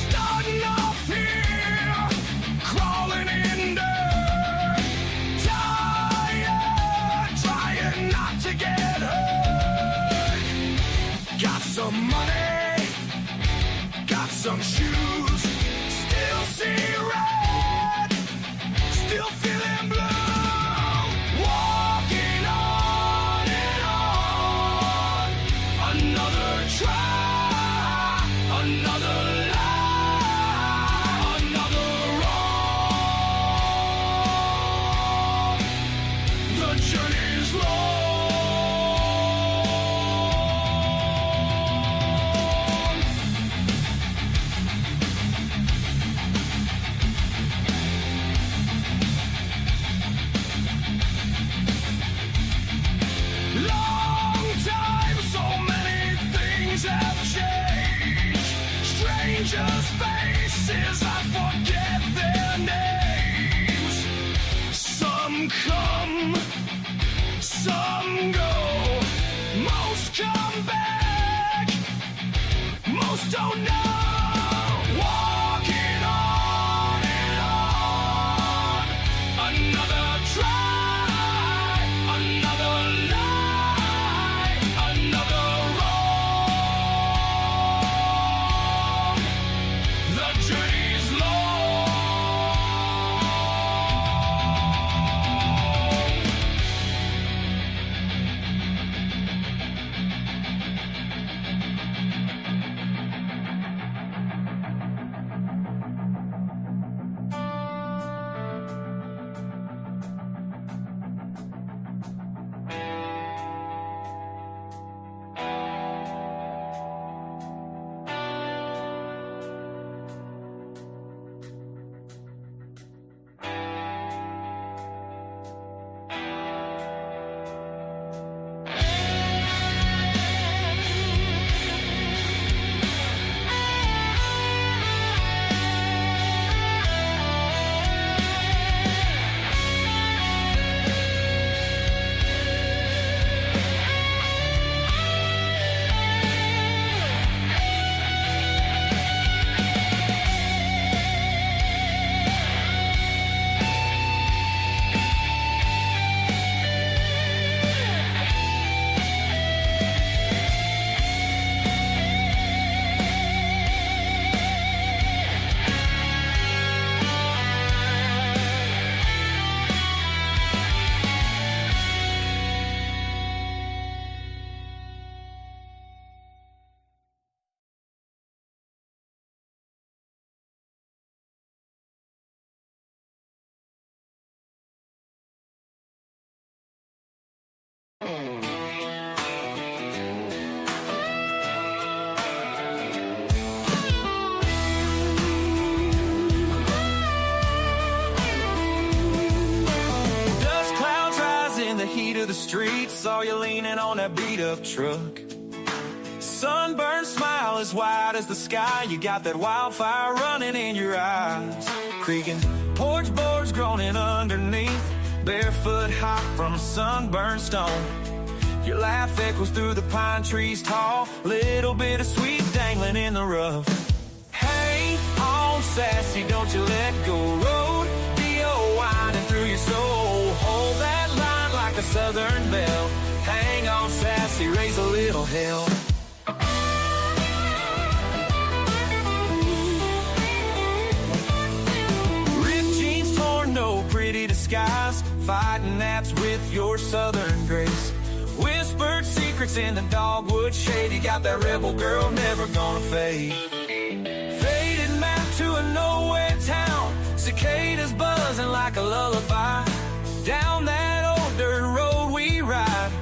Starting off here, crawling in dirt, tired, trying not to get hurt. Got some money, got some shoes, still see red, still feeling blue. Walking on and on, another try, another lie, another wrong. The journey's long. Long time, so many things have changed. Strangers' faces, I forget their names. Some come, some go. Most come back, most don't know. Walking on and on, another try, another lie, another wrong. The journey's long. Dust clouds rise in the heat of the street. Saw you leaning on that beat-up truck. Sunburned smile as wide as the sky. You got that wildfire running in your eyes. Creaking porch boards groaning underneath. Barefoot hop from a sunburned stone. Your laugh echoes through the pine trees tall. Little bit of sweet dangling in the rough. Hang on, sassy, don't you let go. Rodeo winding through your soul. Hold that line like a southern belle. Hang on, sassy, raise a little hell. Ripped jeans torn, no pretty disguise. Fighting naps with your southern grace. Whispered secrets in the dogwood shade. You got that rebel girl, never gonna fade. Faded map to a nowhere town. Cicadas buzzing like a lullaby. Down that old dirt road we ride.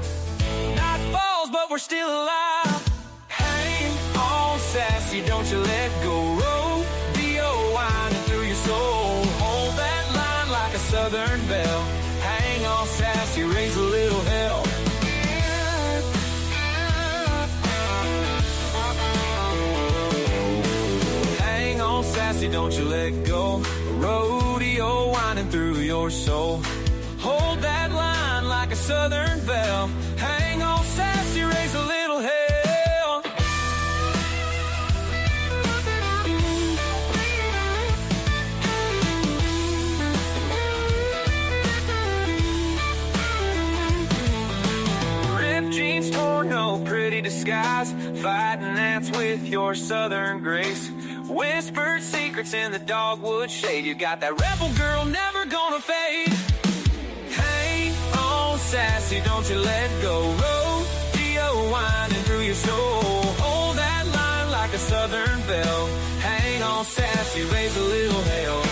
Night falls, but we're still alive. Hang on, sassy, don't you let go. Rodeo winding through your soul. Hold that line like a southern belle. Hang on, sassy, raise a little hell. Hang on, sassy, don't you let go. Rodeo winding through your soul. Hold that line like a southern belle. Hang on sassy, raise a little hell. Ripped jeans, torn, no pretty disguise. Fighting that's with your southern grace. Whispered secrets in the dogwood shade. You got that rebel girl, never gonna fade. Hang on sassy, don't you let go. Rodeo winding through your soul. Hold that line like a southern belle. Hang on sassy, raise a little hell.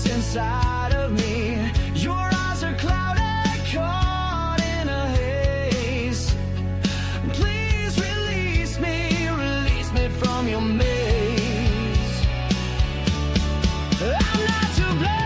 Inside of me, your eyes are clouded, caught in a haze. Please release me from your maze. I'm not to blame.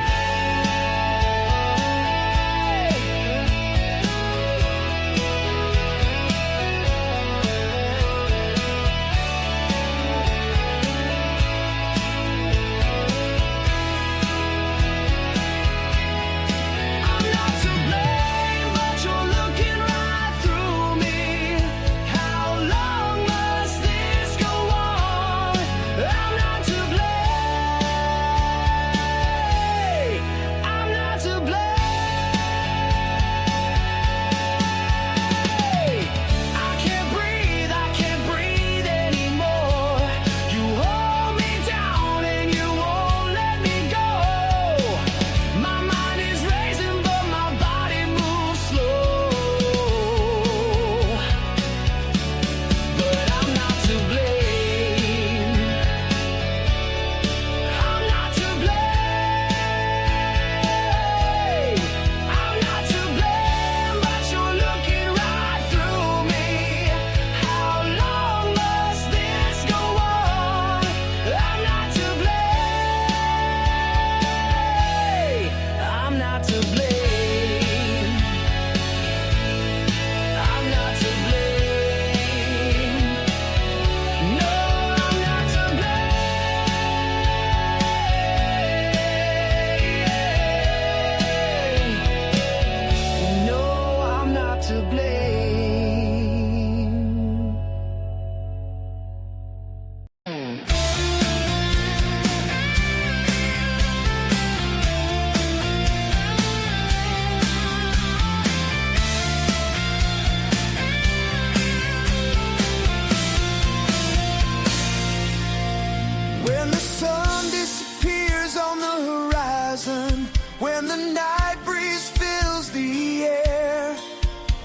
When the night breeze fills the air,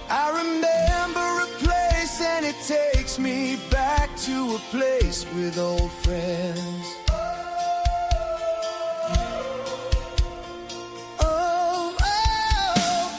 I remember a place and it takes me back to a place with old friends. Oh, oh,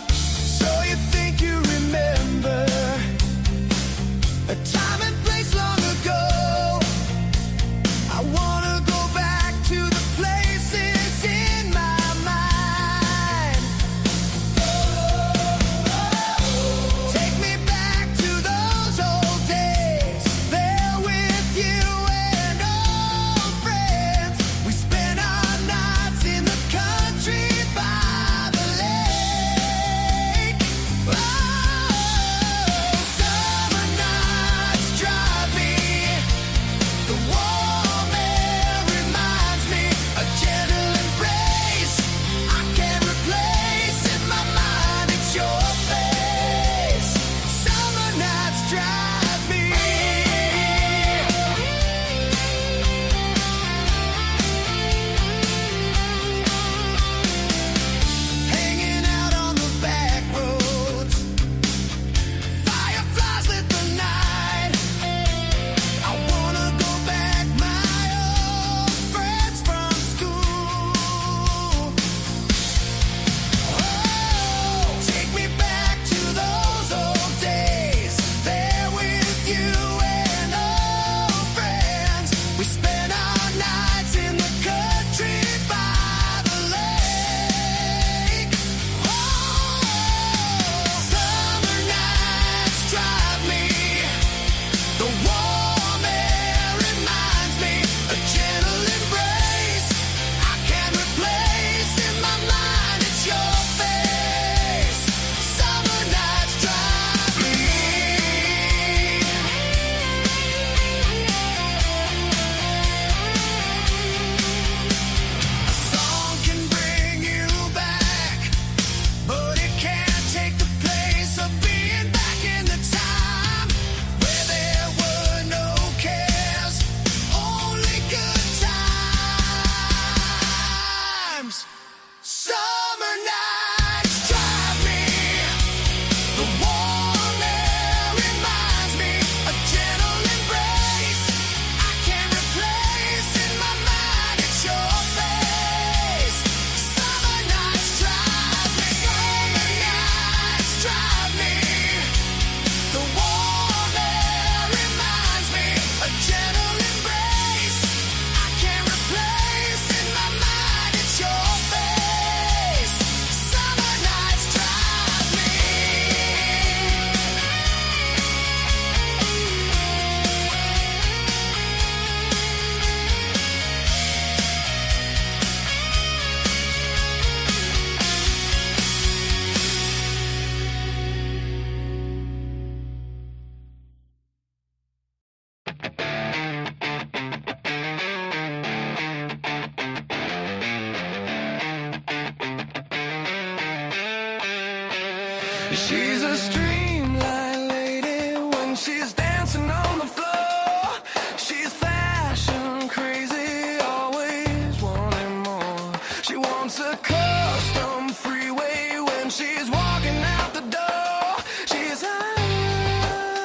She's a streamline lady when she's dancing on the floor. She's fashion crazy, always wanting more. She wants a custom freeway when she's walking out the door. She's high,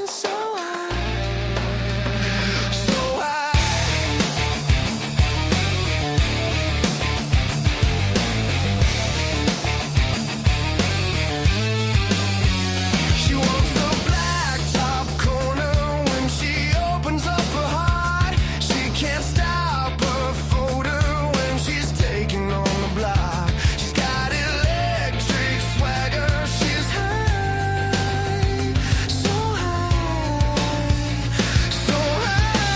so high, so high. She wants the blacktop corner when she opens up her heart. She can't stop her photo when she's taking on the block. She's got electric swagger. She's high, so high, so high.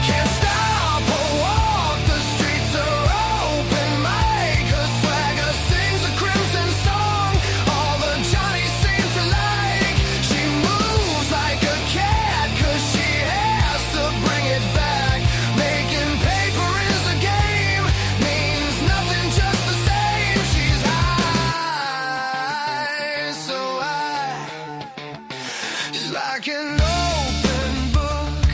Can't stop her walk. The streets are open mic. Her swagger sings a crimson song. All the Johnnies seem to like. She moves like a cat 'cause she has to bring it back. Making paper is a game. Means nothing, just the same. She's high, so high. She's like an open book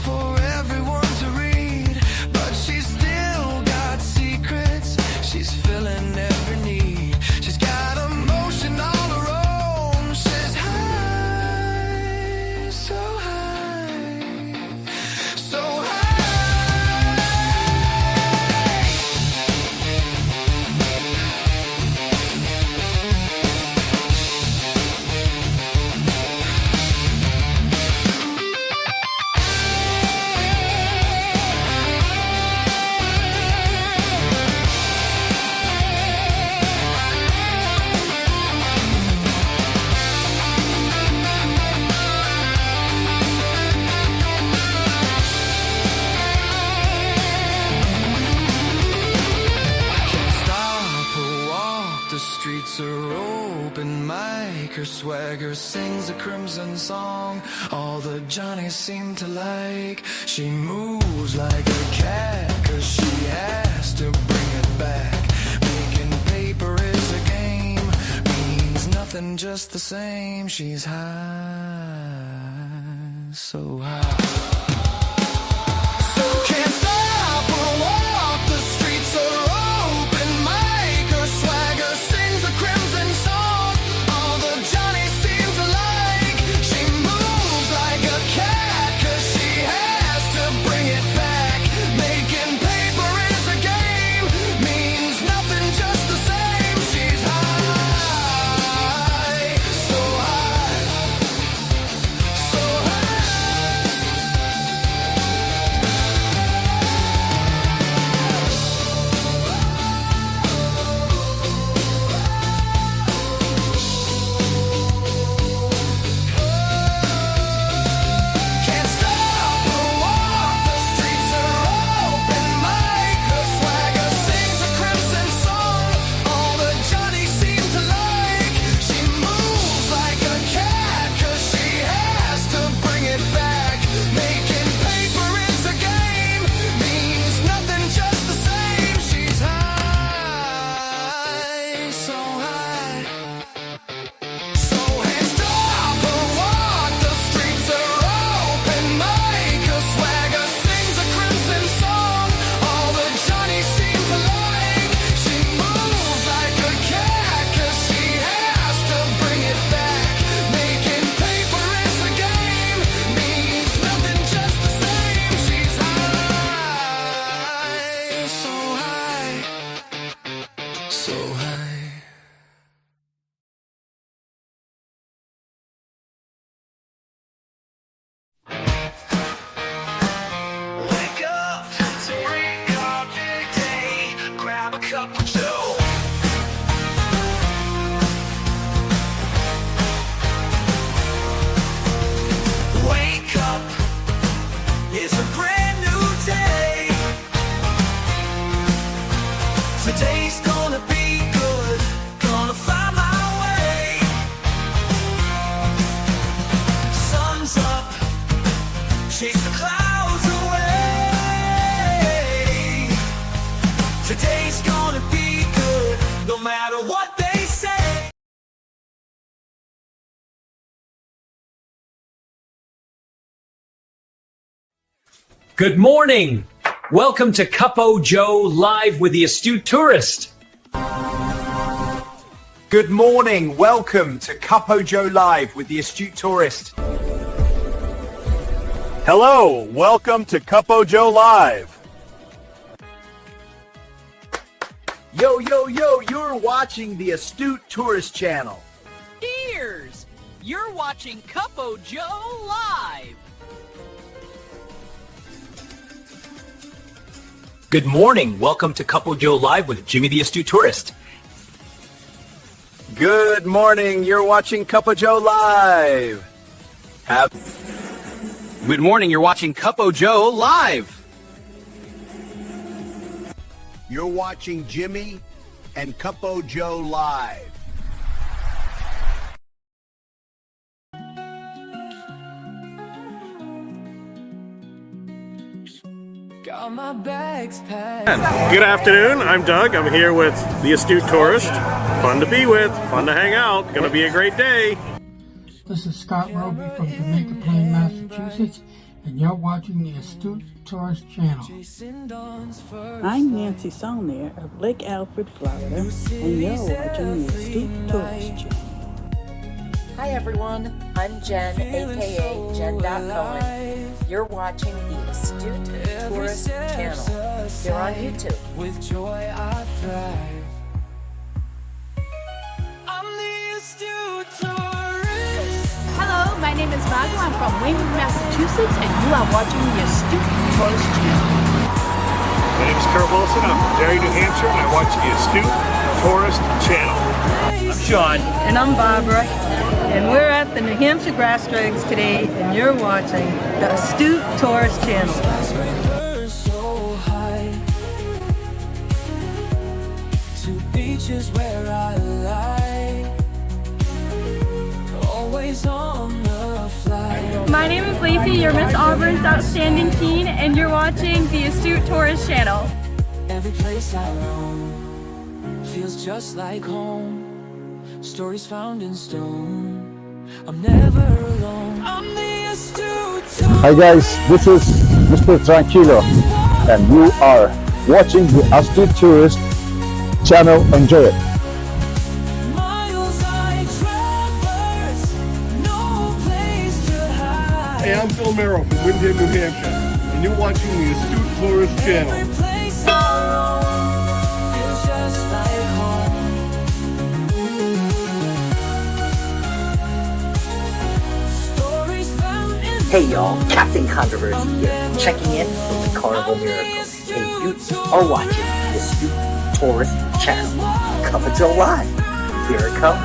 for everyone to read, but she's still got secrets. She's filling every need. She's got emotion all her own. She's high, so high, so high. Can't stop her walk. The streets are open mic. Her swagger sings a crimson song. All the Johnnies seem to like. She moves like a cat 'cause she has to bring it back. Making paper is a game. Means nothing, just the same. She's high, so high. So can't stop her walk. The streets are open mic. Her swagger sings a crimson song. All the Johnnies seem to like. She moves like a cat 'cause she has to bring it back. Making paper is a game. Means nothing, just the same. She's high, so high, so high. Good morning. Welcome to Cuppo Joe Live with the Astute Tourist. Good morning. Welcome to Cuppo Joe Live with the Astute Tourist. Hello. Welcome to Cuppo Joe Live. Yo, yo, yo, you're watching the Astute Tourist channel. Ears! You're watching Cuppo Joe Live. Good morning. Welcome to Cuppo Joe Live with Jimmy the Astute Tourist. Good morning. You're watching Cuppo Joe Live. Good morning. You're watching Cuppo Joe Live. You're watching Jimmy and Cuppo Joe Live. Got my bags packed. Good afternoon. I'm Doug. I'm here with the Astute Tourist. Fun to be with. Fun to hang out. Gonna be a great day. This is Scott Roby from Jamaica Plain, Massachusetts, and you're watching the Astute Tourist channel. I'm Nancy Saulnier of Lake Alfred, Florida, and you're watching the Astute Tourist channel. Hi everyone, I'm Jen, aka Jen.Cohen. You're watching the Astute Tourist channel. You're on YouTube. With joy I thrive. I'm the Astute Tourist. Hello, my name is Margo. I'm from Weymouth, Massachusetts, and you are watching the Astute Tourist channel. My name is Kurt Wilson. I'm from Derry, New Hampshire, and I watch the Astute Tourist channel. I'm Sean. And I'm Barbara. And we're at the New Hampshire Grass Drags today, and you're watching the Astute Tourist channel. So high to beaches where I lie, always on the fly. My name is Lacey, your Miss Auburn's outstanding teen, and you're watching the Astute Tourist channel. Every place I roam feels just like home. Stories found in stone. I'm never alone. I'm the Astute. Hi guys, this is Mr. Tranquilo, and you are watching the Astute Tourist channel. Enjoy it. Miles I traverse, no place to hide. Hey, I'm Phil Merrill from Windham, New Hampshire, and you're watching the Astute Tourist channel. Every place I roam feels just like home. Hey y'all, Captain Controversy here, checking in from the Carnival Miracle. And you are watching the Astute Tourist channel. Cuppo Joe Live. Here it comes.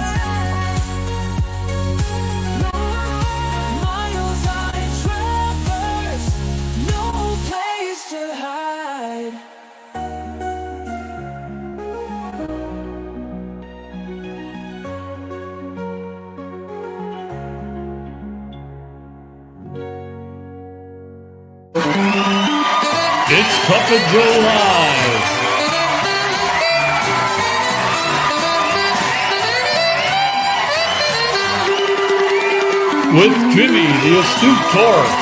Miles I traverse, no place to hide. It's Cuppo Joe Live. With Jimmy, the Astute Tourist.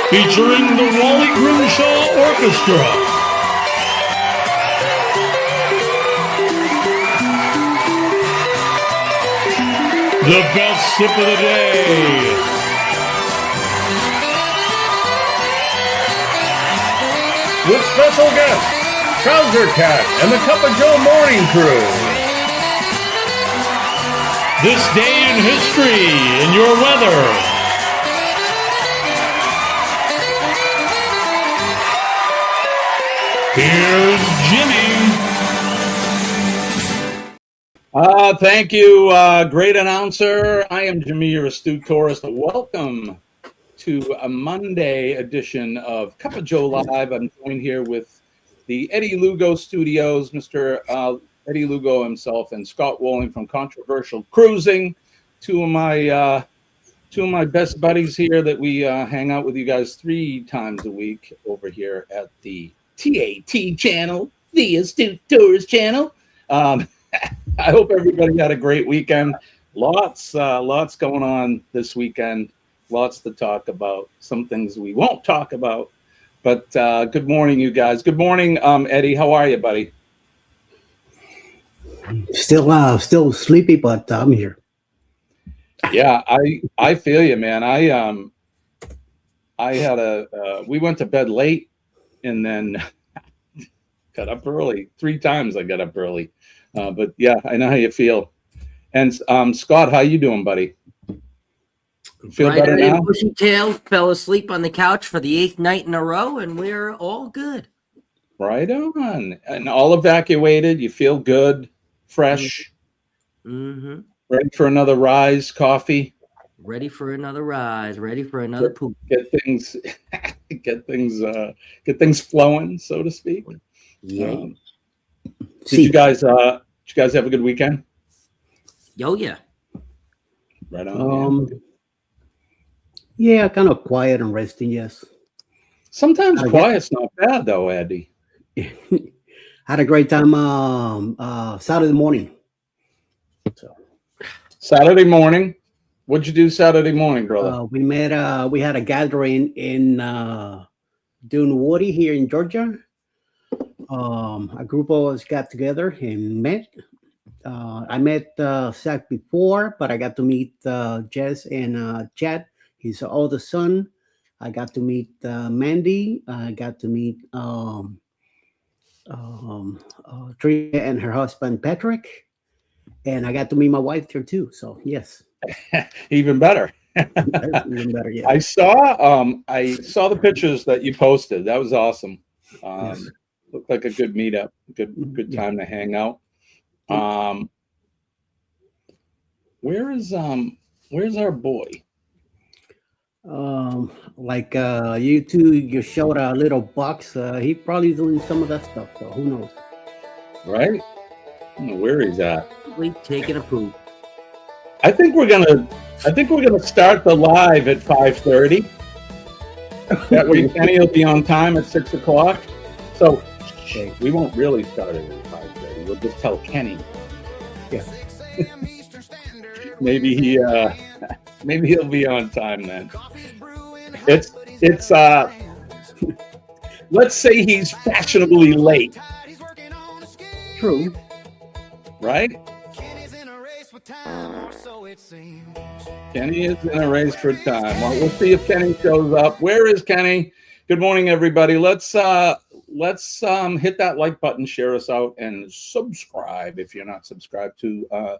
Featuring the Wally Grimshaw Orchestra. The best sip of the day. With special guests, Trouser Cat and the Cuppo Joe Morning Crew. This day in history in your weather. Here's Jimmy. Thank you, great announcer. I am Jimmy, your Astute Tourist. Welcome to a Monday edition of Cuppo Joe Live. I'm joined here with the Eddie Lugo Studios, Mr. Eddie Lugo himself, and Scott Walling from Controversial Cruising. Two of my best buddies here that we hang out with you guys 3 times a week over here at the TAT channel, the Astute Tourist channel. I hope everybody had a great weekend. Lots going on this weekend. Lots to talk about. Some things we won't talk about. But good morning, you guys. Good morning, Eddie. How are you, buddy? Still sleepy, but I'm here. Yeah, I feel you, man. I had we went to bed late and then got up early. 3 times I got up early. But yeah, I know how you feel. And Scott, how you doing, buddy? Feel better now? Bushy tail fell asleep on the couch for the 8th night in a row, and we're all good. Right on. And all evacuated. You feel good, fresh. Mm-hmm. Ready for another rise, coffee. Ready for another rise. Ready for another poop. Get things flowing, so to speak. Yeah. Did you guys have a good weekend? Oh yeah. Right on. Yeah, kind of quiet and resting. Yes. Sometimes quiet's not bad though, Eddie. Had a great time. Saturday morning. Saturday morning. What'd you do Saturday morning, brother? We met. We had a gathering in Dunwoody here in Georgia. A group of us got together and met. I met Zach before, but I got to meet Jess and Chad, his oldest son. I got to meet Mandy. I got to meet Tria and her husband Patrick, and I got to meet my wife there too. So yes, even better. Even better. Yeah. I saw the pictures that you posted. That was awesome. Yes. Looked like a good meetup. Good time to hang out. Where's our boy? You two, you showed a little box. He probably doing some of that stuff. So who knows? Right? I don't know where he's at. We taking a poop. I think we're gonna start the live at 5:30. That way Kenny will be on time at 6 o'clock. So we won't really start it at 5:30. We'll just tell Kenny. Yeah. Maybe he'll be on time then. It's let's say he's fashionably late. True. Right? Kenny is in a race for time. Well, we'll see if Kenny shows up. Where is Kenny? Good morning, everybody. Let's hit that like button, share us out, and subscribe if you're not subscribed to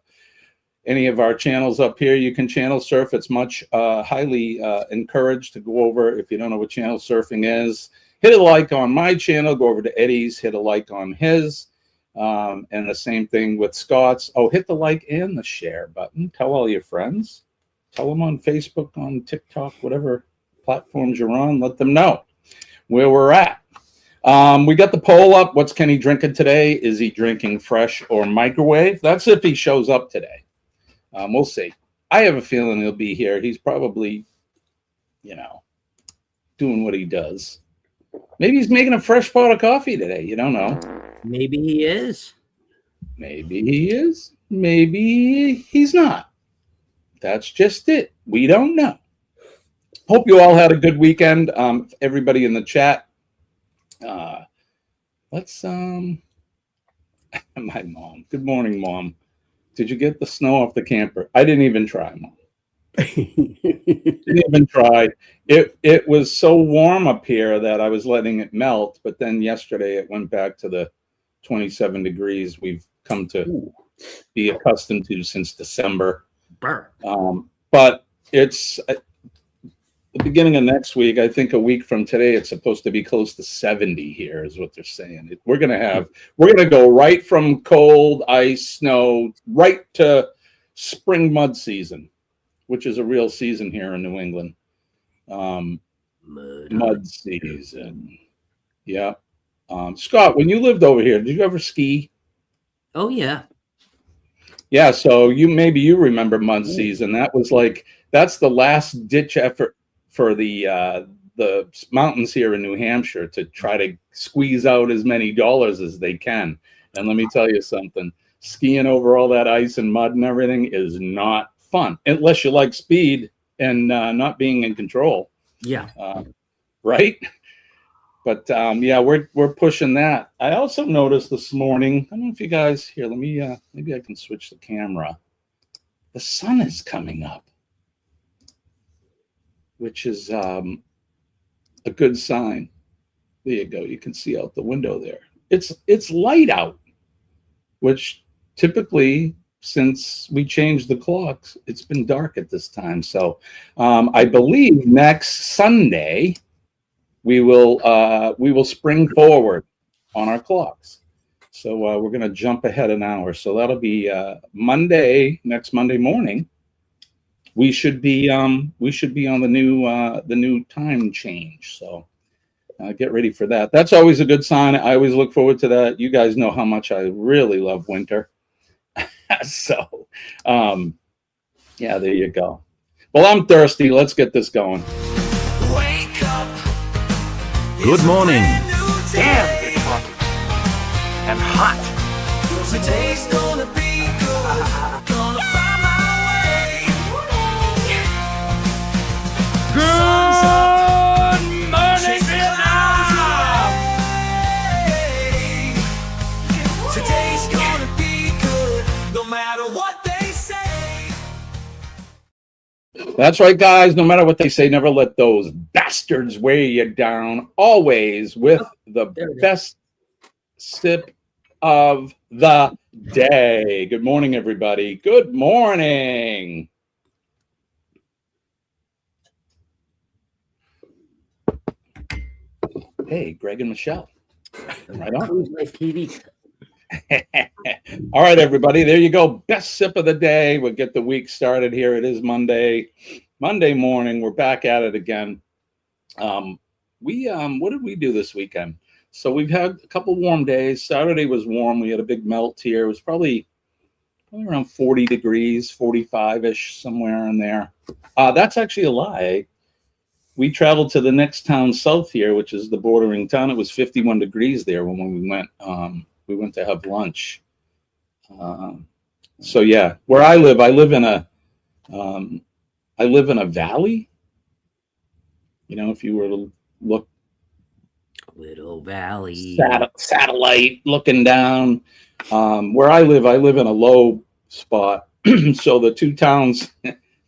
any of our channels up here. You can channel surf. It's much highly encouraged to go over. If you don't know what channel surfing is, hit a like on my channel. Go over to Eddie's, hit a like on his. And the same thing with Scott's. Oh, hit the like and the share button. Tell all your friends. Tell them on Facebook, on TikTok, whatever platforms you're on. Let them know where we're at. We got the poll up. What's Kenny drinking today? Is he drinking fresh or microwave? That's if he shows up today. We'll see. I have a feeling he'll be here. He's probably, doing what he does. Maybe he's making a fresh pot of coffee today. You don't know. Maybe he is. Maybe he is. Maybe he's not. That's just it. We don't know. Hope you all had a good weekend. Everybody in the chat. Let's my mom. Good morning, Mom. Did you get the snow off the camper? I didn't even try, Mom. Didn't even try. It was so warm up here that I was letting it melt, but then yesterday it went back to the 27 degrees we've come to be accustomed to since December. But it's the beginning of next week. I think a week from today, it's supposed to be close to 70 here is what they're saying. We're going to go right from cold, ice, snow, right to spring mud season, which is a real season here in New England. Mud season. Yeah. Scott, when you lived over here, did you ever ski? Oh yeah. Yeah, so you remember mud season. That's the last ditch effort for the mountains here in New Hampshire to try to squeeze out as many dollars as they can. And let me tell you something. skiing over all that ice and mud and everything is not fun unless you like speed and not being in control. Yeah. Right. But yeah, we're pushing that. I also noticed this morning, I don't know if you guys here, let me maybe I can switch the camera. The sun is coming up, which is a good sign. There you go. You can see out the window there. It's light out, which typically since we changed the clocks, it's been dark at this time. So I believe next Sunday we will spring forward on our clocks. So we're going to jump ahead an hour. So that'll be next Monday morning. We should be on the new time change. So get ready for that. That's always a good sign. I always look forward to that. You guys know how much I really love winter. So yeah, there you go. Well, I'm thirsty. Let's get this going. Good morning. Damn, it's hot. And hot. Today's gonna be good. Gonna find my way. Good morning, Vietnam. Today's gonna be good, no matter what they say. That's right, guys. No matter what they say, never let those bastards weigh you down. Always with the best sip of the day. Good morning, everybody. Good morning. Hey, Greg and Michelle. Right on. TV. All right, everybody. There you go. Best sip of the day. We'll get the week started here. It is Monday morning. We're back at it again. What did we do this weekend? So we've had a couple warm days. Saturday was warm. We had a big melt here. It was probably around 40 degrees, 45-ish, somewhere in there. That's actually a lie. We traveled to the next town south here, which is the bordering town. It was 51 degrees there when we went. We went to have lunch. So yeah, where I live in a valley. You know, if you were to look, little valley, satellite looking down. Where I live in a low spot, so the two towns,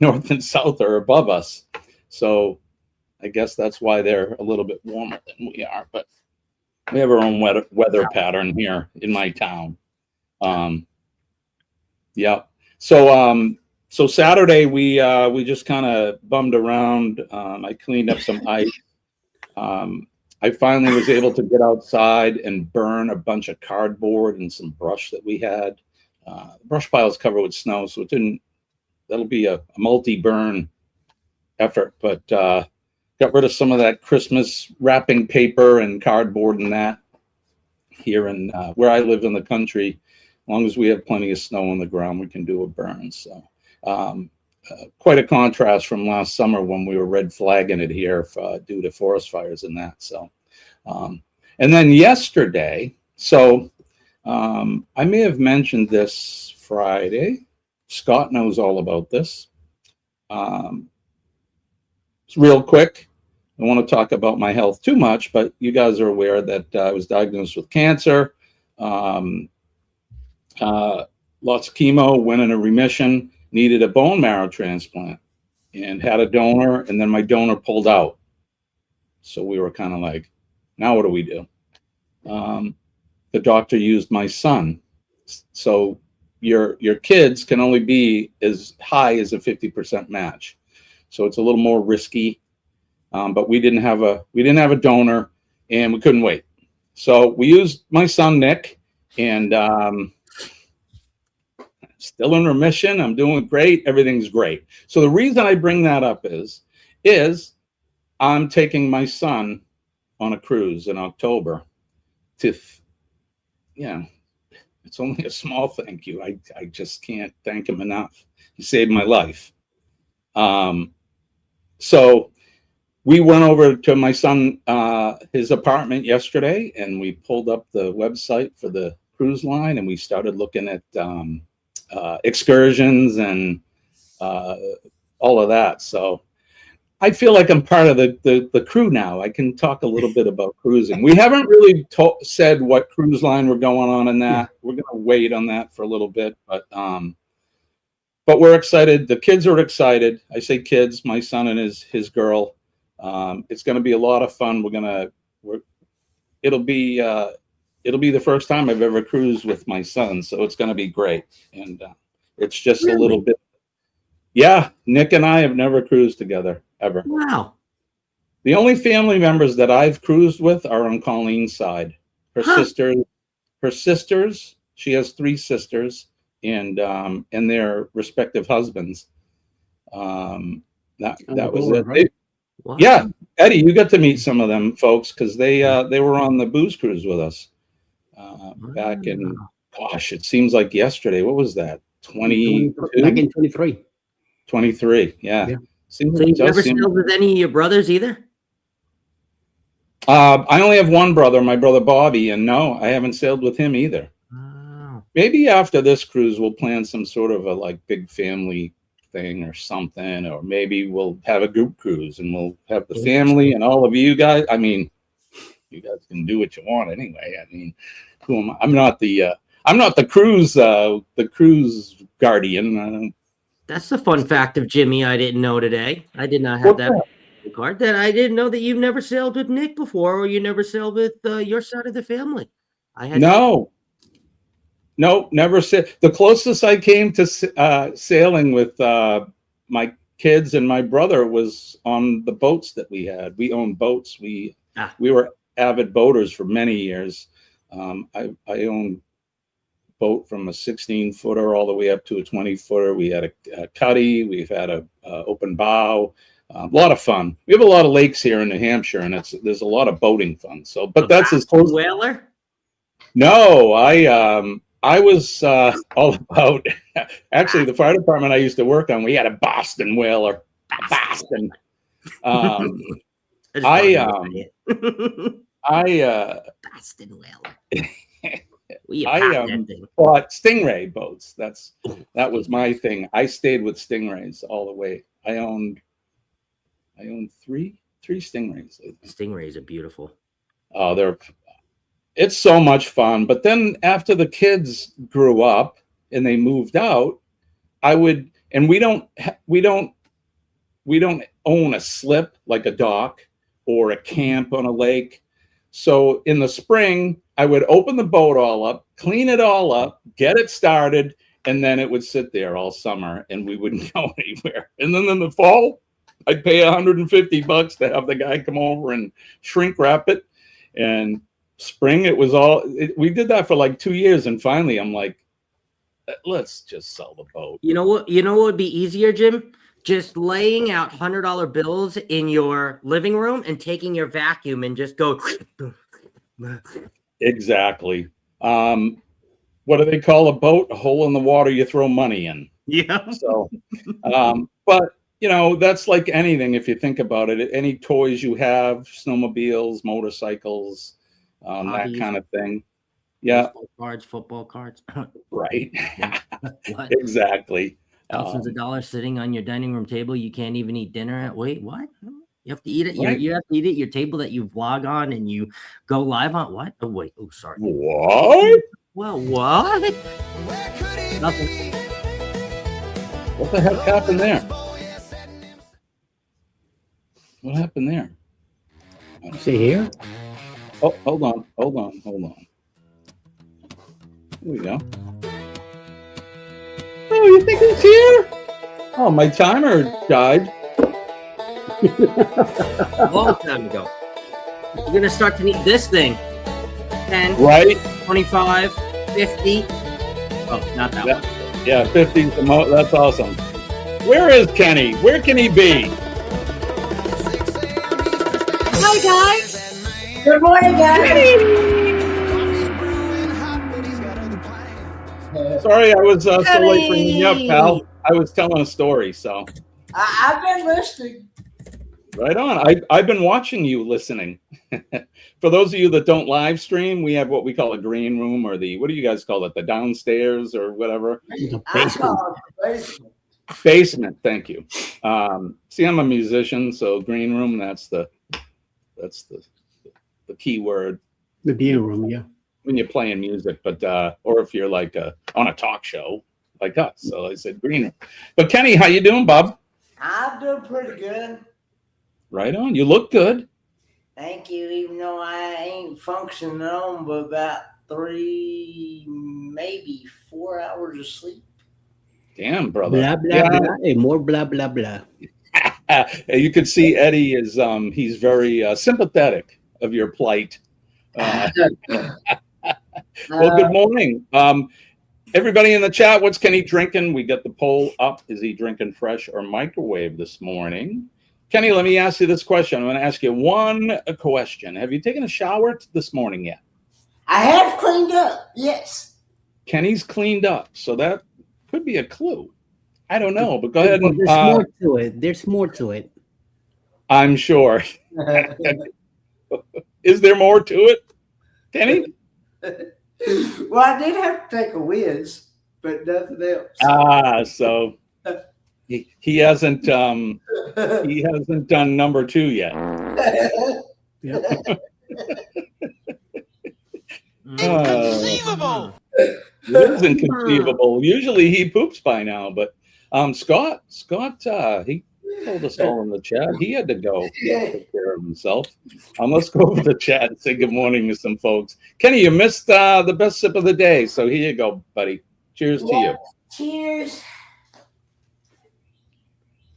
north and south, are above us. So I guess that's why they're a little bit warmer than we are. But we have our own weather pattern here in my town. Yeah. So Saturday we just kind of bummed around. I cleaned up some ice. I finally was able to get outside and burn a bunch of cardboard and some brush that we had. The brush pile is covered with snow, so that'll be a multi-burn effort, but got rid of some of that Christmas wrapping paper and cardboard and that here in where I live in the country. As long as we have plenty of snow on the ground, we can do a burn. So quite a contrast from last summer when we were red flagging it here due to forest fires and that. So, and then yesterday, so I may have mentioned this Friday. Scott knows all about this. Real quick, I want to talk about my health too much, but you guys are aware that I was diagnosed with cancer. Lots of chemo, went into remission, needed a bone marrow transplant, and had a donor, and then my donor pulled out. So we were kind of like, now what do we do? The doctor used my son. So your kids can only be as high as a 50% match. So it's a little more risky. But we didn't have a donor, and we couldn't wait. So we used my son Nick, and still in remission. I'm doing great. Everything's great. So the reason I bring that up is I'm taking my son on a cruise in October to, it's only a small thank you. I just can't thank him enough. He saved my life. So we went over to my son, his apartment yesterday, and we pulled up the website for the cruise line, and we started looking at excursions and all of that. So I feel like I'm part of the crew now. I can talk a little bit about cruising. We haven't really said what cruise line we're going on in that. We're going to wait on that for a little bit, but we're excited. The kids are excited. I say kids, my son and his girl. It's going to be a lot of fun. It'll be the first time I've ever cruised with my son, so it's going to be great. And it's just a little bit. Yeah, Nick and I have never cruised together ever. Wow. The only family members that I've cruised with are on Colleen's side. Her sisters. She has 3 sisters, and their respective husbands. That was it. Right? Wow. Yeah, Eddie, you got to meet some of them folks because they were on the booze cruise with us back in. Gosh, it seems like yesterday. What was that? 22? Back in 23. 23. Yeah. So you never sailed with any of your brothers either? I only have one brother, my brother Bobby, and no, I haven't sailed with him either. Wow. Maybe after this cruise, we'll plan some sort of a like big family thing or something, or maybe we'll have a group cruise and we'll have the family and all of you guys. I mean, you guys can do what you want anyway. I mean, who am I? I'm not the cruise guardian. That's a fun fact of Jimmy I didn't know today. I did not have that card. That I didn't know that you've never sailed with Nick before, or you never sailed with your side of the family. No, never said. The closest I came to sailing with my kids and my brother was on the boats that we had. We owned boats. We were avid boaters for many years. I owned boat from a 16-footer all the way up to a 20-footer. We had a cuddy. We've had a open bow. A lot of fun. We have a lot of lakes here in New Hampshire, and there's a lot of boating fun. So, but that's as close. Whaler? No, I was all about. Actually, the fire department I used to work on, we had a Boston whaler. Boston. Boston whaler. I bought Stingray boats. That was my thing. I stayed with Stingrays all the way. I owned 3 Stingrays. Stingrays are beautiful. Oh, it's so much fun. But then after the kids grew up and they moved out, we don't own a slip like a dock or a camp on a lake. So in the spring, I would open the boat all up, clean it all up, get it started, and then it would sit there all summer and we wouldn't go anywhere. And then in the fall, I'd pay $150 to have the guy come over and shrink wrap it. And spring, we did that for like 2 years. And finally, I'm like, let's just sell the boat. You know what would be easier, Jim? Just laying out $100 bills in your living room and taking your vacuum and just go. Exactly. What do they call a boat? A hole in the water you throw money in. Yeah. So, but that's like anything. If you think about it, any toys you have, snowmobiles, motorcycles, that kind of thing. Yeah. Football cards. Right. Exactly. Thousands of dollars sitting on your dining room table. You can't even eat dinner at. Wait, what? You have to eat it. Right. You have to eat it. Your table that you vlog on and you go live on. What? Oh wait. Oh, sorry. What? Well, what? Nothing. What the heck happened there? What happened there? See here? Oh, hold on. Here we go. Oh, you think it's here? Oh, my timer died. A long time ago. You're going to start to need this thing. 10, right? 25, 50. Oh, not that one. Yeah, 50 is the most. That's awesome. Where is Kenny? Where can he be? Hi, guys. Good morning, guys. Sorry, I was so late bringing you up, pal. I was telling a story, so. I've been listening. Right on. I've been watching you listening. For those of you that don't live stream, we have what we call a green room, or what do you guys call it? The downstairs or whatever? The I basement. call it the basement. Basement. Thank you. See, I'm a musician, so green room, that's the key word. The beer room, yeah. When you're playing music, but or if you're like on a talk show like us. So I said green room. But Kenny, how you doing, Bob? I'm doing pretty good. Right on. You look good. Thank you, even though I ain't functioning on but about 3, maybe 4 hours of sleep. Damn, brother. Blah, blah, blah, and more blah, blah, blah. You can see Eddie is he's very sympathetic of your plight. Well, good morning. Everybody in the chat, what's Kenny drinking? We got the poll up. Is he drinking fresh or microwave this morning? Kenny, let me ask you this question. I'm going to ask you one question. Have you taken a shower this morning yet? I have cleaned up, yes. Kenny's cleaned up, so that could be a clue. I don't know, but go ahead and... There's more to it. There's more to it. I'm sure. Is there more to it, Kenny? Well, I did have to take a whiz, but nothing else. So he hasn't done number 2 yet. Inconceivable. It is inconceivable. Usually he poops by now, but Scott, he told us all in the chat he had to go take care of himself. Let's go over the chat and say good morning to some folks. Kenny, you missed the best sip of the day, so here you go, buddy. Cheers to you. Cheers.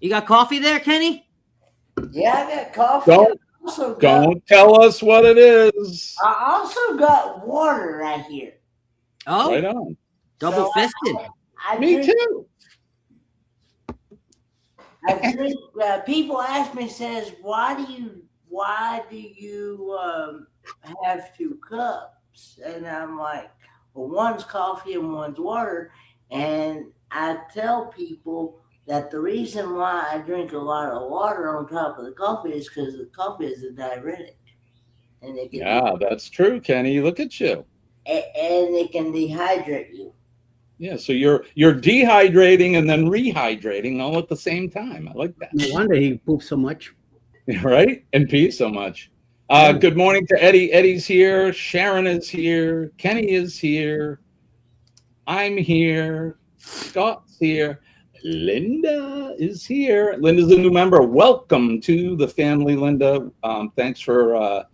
You got coffee there, Kenny? Yeah, I got coffee. Don't tell us what it is. I also got water right here. Oh, right on. Double fisted. Me too. I drink. People ask me, says, why do you have 2 cups? And I'm like, well, one's coffee and one's water. And I tell people that the reason why I drink a lot of water on top of the coffee is because the coffee is a diuretic. And it can that's true, Kenny. Look at you. And it can dehydrate you. Yeah, so you're dehydrating and then rehydrating all at the same time. I like that. No wonder he poops so much. Right? And pees so much. Good morning to Eddie. Eddie's here. Sharon is here. Kenny is here. I'm here. Scott's here. Linda is here. Linda's a new member. Welcome to the family, Linda. Thanks for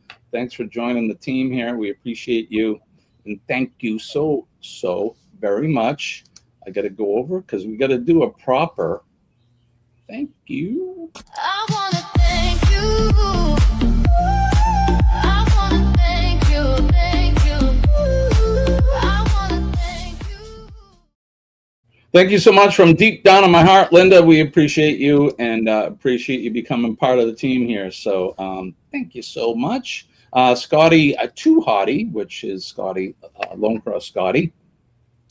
joining the team here. We appreciate you, and thank you so very much. I got to go over because we got to do a proper thank you. I want to thank you. I want to thank you. Thank you. I want to thank you. Thank you so much from deep down in my heart, Linda. We appreciate you and appreciate you becoming part of the team here. So thank you so much. Scotty Too Hottie, which is Scotty, Lone Cross Scotty,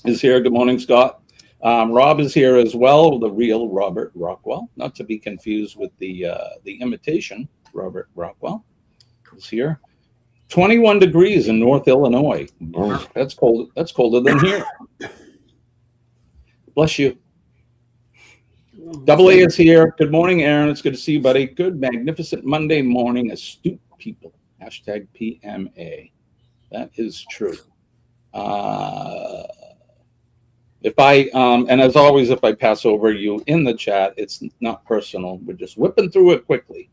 is here. Good morning, Scott. Rob is here as well, the real Robert Rockwell, not to be confused with the imitation Robert Rockwell is here. 21 degrees in North Illinois. That's cold. That's colder than here. Bless you. Double A is here. Good morning, Aaron. It's good to see you, buddy. Good, magnificent Monday morning, astute people. Hashtag PMA. That is true. If I, and as always, if I pass over you in the chat, it's not personal. We're just whipping through it quickly.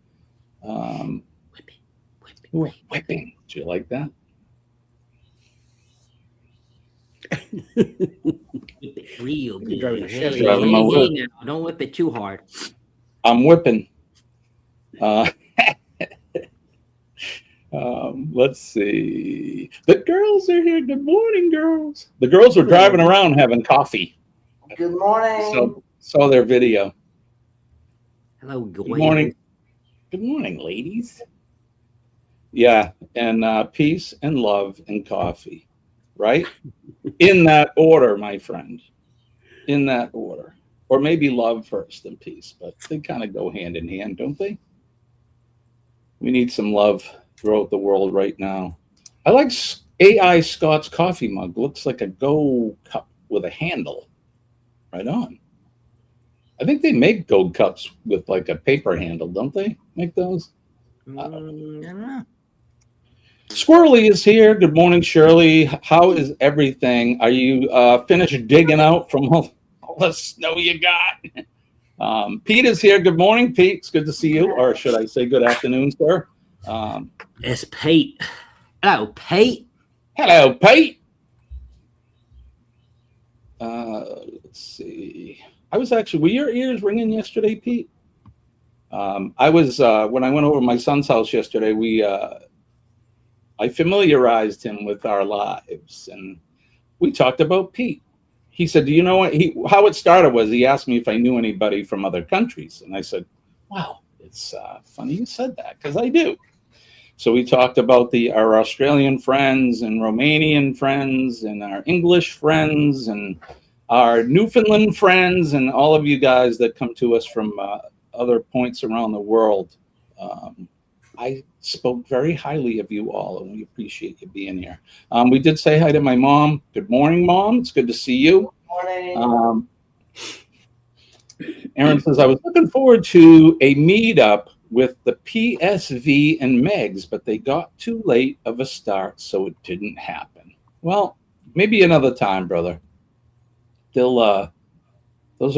Whipping. Do you like that? Whip it real good. Driving Hey, my whip. now. Don't whip it too hard. I'm whipping. Let's see. The girls are here. Good morning, girls. The girls were driving around having coffee. Good morning. So saw their video. Hello, good morning. Good morning, ladies. Yeah, and peace and love and coffee, right? In that order, my friend. In that order. Or maybe love first and peace, but they kind of go hand in hand, don't they? We need some love throughout the world right now. I like AI Scott's coffee mug. Looks like a Go cup with a handle. Right on. I think they make Gold cups with like a paper handle, don't they? Make those? I don't know. Squirrely is here. Good morning, Shirley. How is everything? Are you finished digging out from all the snow you got? Pete is here. Good morning, Pete. It's good to see you. Or should I say good afternoon, sir? It's Pete. Hello, Pete. Hello, Pete. Let's see. I was actually, were your ears ringing yesterday, Pete? I was, when I went over to my son's house yesterday, I familiarized him with our lives, and we talked about Pete. He said, do you know what, how it started was he asked me if I knew anybody from other countries. And I said, wow, it's funny you said that, because I do. So we talked about our Australian friends and Romanian friends and our English friends and our Newfoundland friends and all of you guys that come to us from other points around the world. I spoke very highly of you all, and we appreciate you being here. We did say hi to my mom. Good morning, Mom. It's good to see you. Good morning. Aaron says, I was looking forward to a meetup with the PSV and Megs, but they got too late of a start, so it didn't happen. Well, maybe another time, brother. Those are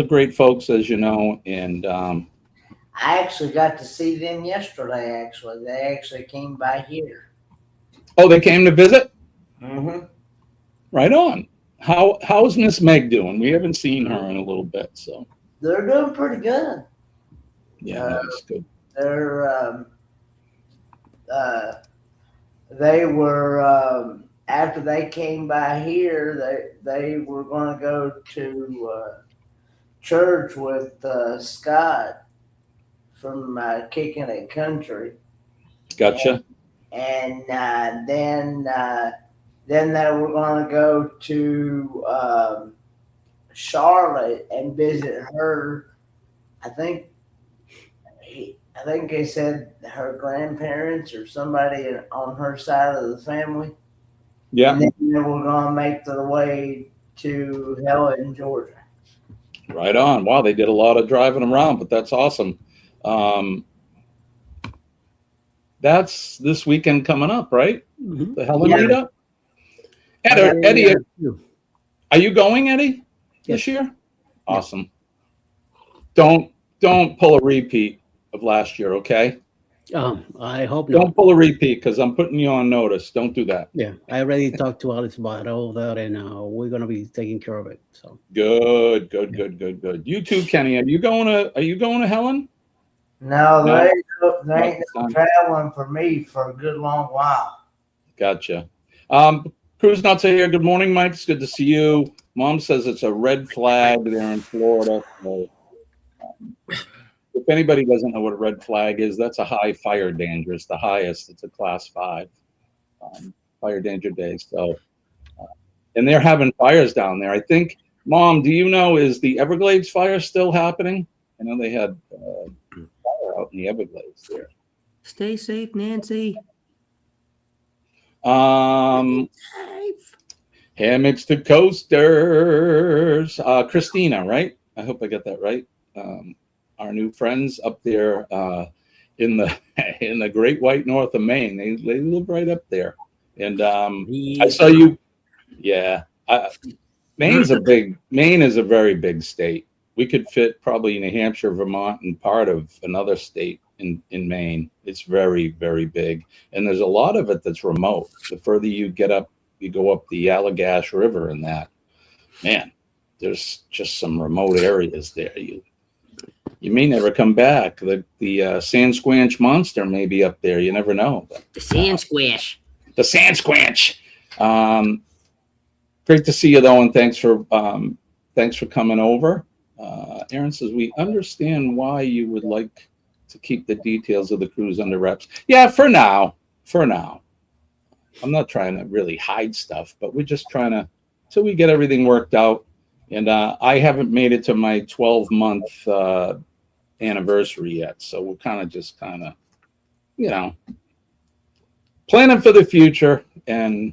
great folks, as you know, and I actually got to see them yesterday, actually. They actually came by here. Oh, they came to visit? Mm-hmm. Right on. How's Miss Meg doing? We haven't seen her in a little bit, so. They're doing pretty good. Yeah, that's good. They were, after they came by here, they were going to go to church with Scott from Kicking It Country. Gotcha. And then they were going to go to Charlotte and visit her. I think they said her grandparents or somebody on her side of the family. Yeah. And then they were going to make their way to Helen, Georgia. Right on. Wow, they did a lot of driving around, but that's awesome. That's this weekend coming up, right? Mm-hmm. The Helen meetup. Eddie, are you going, Eddie, this year? Awesome. Don't pull a repeat of last year, okay? I hope not. Don't pull a repeat, because I'm putting you on notice. Don't do that. Yeah, I already talked to Alice about all that, and we're gonna be taking care of it. So good. You too, Kenny. Are you going to Helen? No, they ain't traveling for me for a good long while. Gotcha. Cruz Nuts here. Good morning, Mike. It's good to see you. Mom says it's a red flag there in Florida. So, if anybody doesn't know what a red flag is, that's a high fire danger. It's the highest. It's a class 5 fire danger day. So, and they're having fires down there. I think, Mom, do you know, is the Everglades fire still happening? I know they had fire out in the Everglades there. Stay safe, Nancy. Hammocks to coasters. Christina, right? I hope I got that right. Our new friends up there in the Great White North of Maine. They live right up there. And I saw you. Yeah, Maine is a very big state. We could fit probably New Hampshire, Vermont, and part of another state in Maine. It's very, very big. And there's a lot of it that's remote. The further you get up, you go up the Allagash River and that, man, there's just some remote areas there. You may never come back. The Sand Squanch monster may be up there. You never know. But, the Sand Squash. The Sand Squanch. Great to see you, though, and thanks for coming over. Aaron says, we understand why you would like to keep the details of the cruise under wraps. Yeah, for now. I'm not trying to really hide stuff, but we're just trying to, till we get everything worked out. And I haven't made it to my 12-month anniversary yet, so we're kind of you know, planning for the future and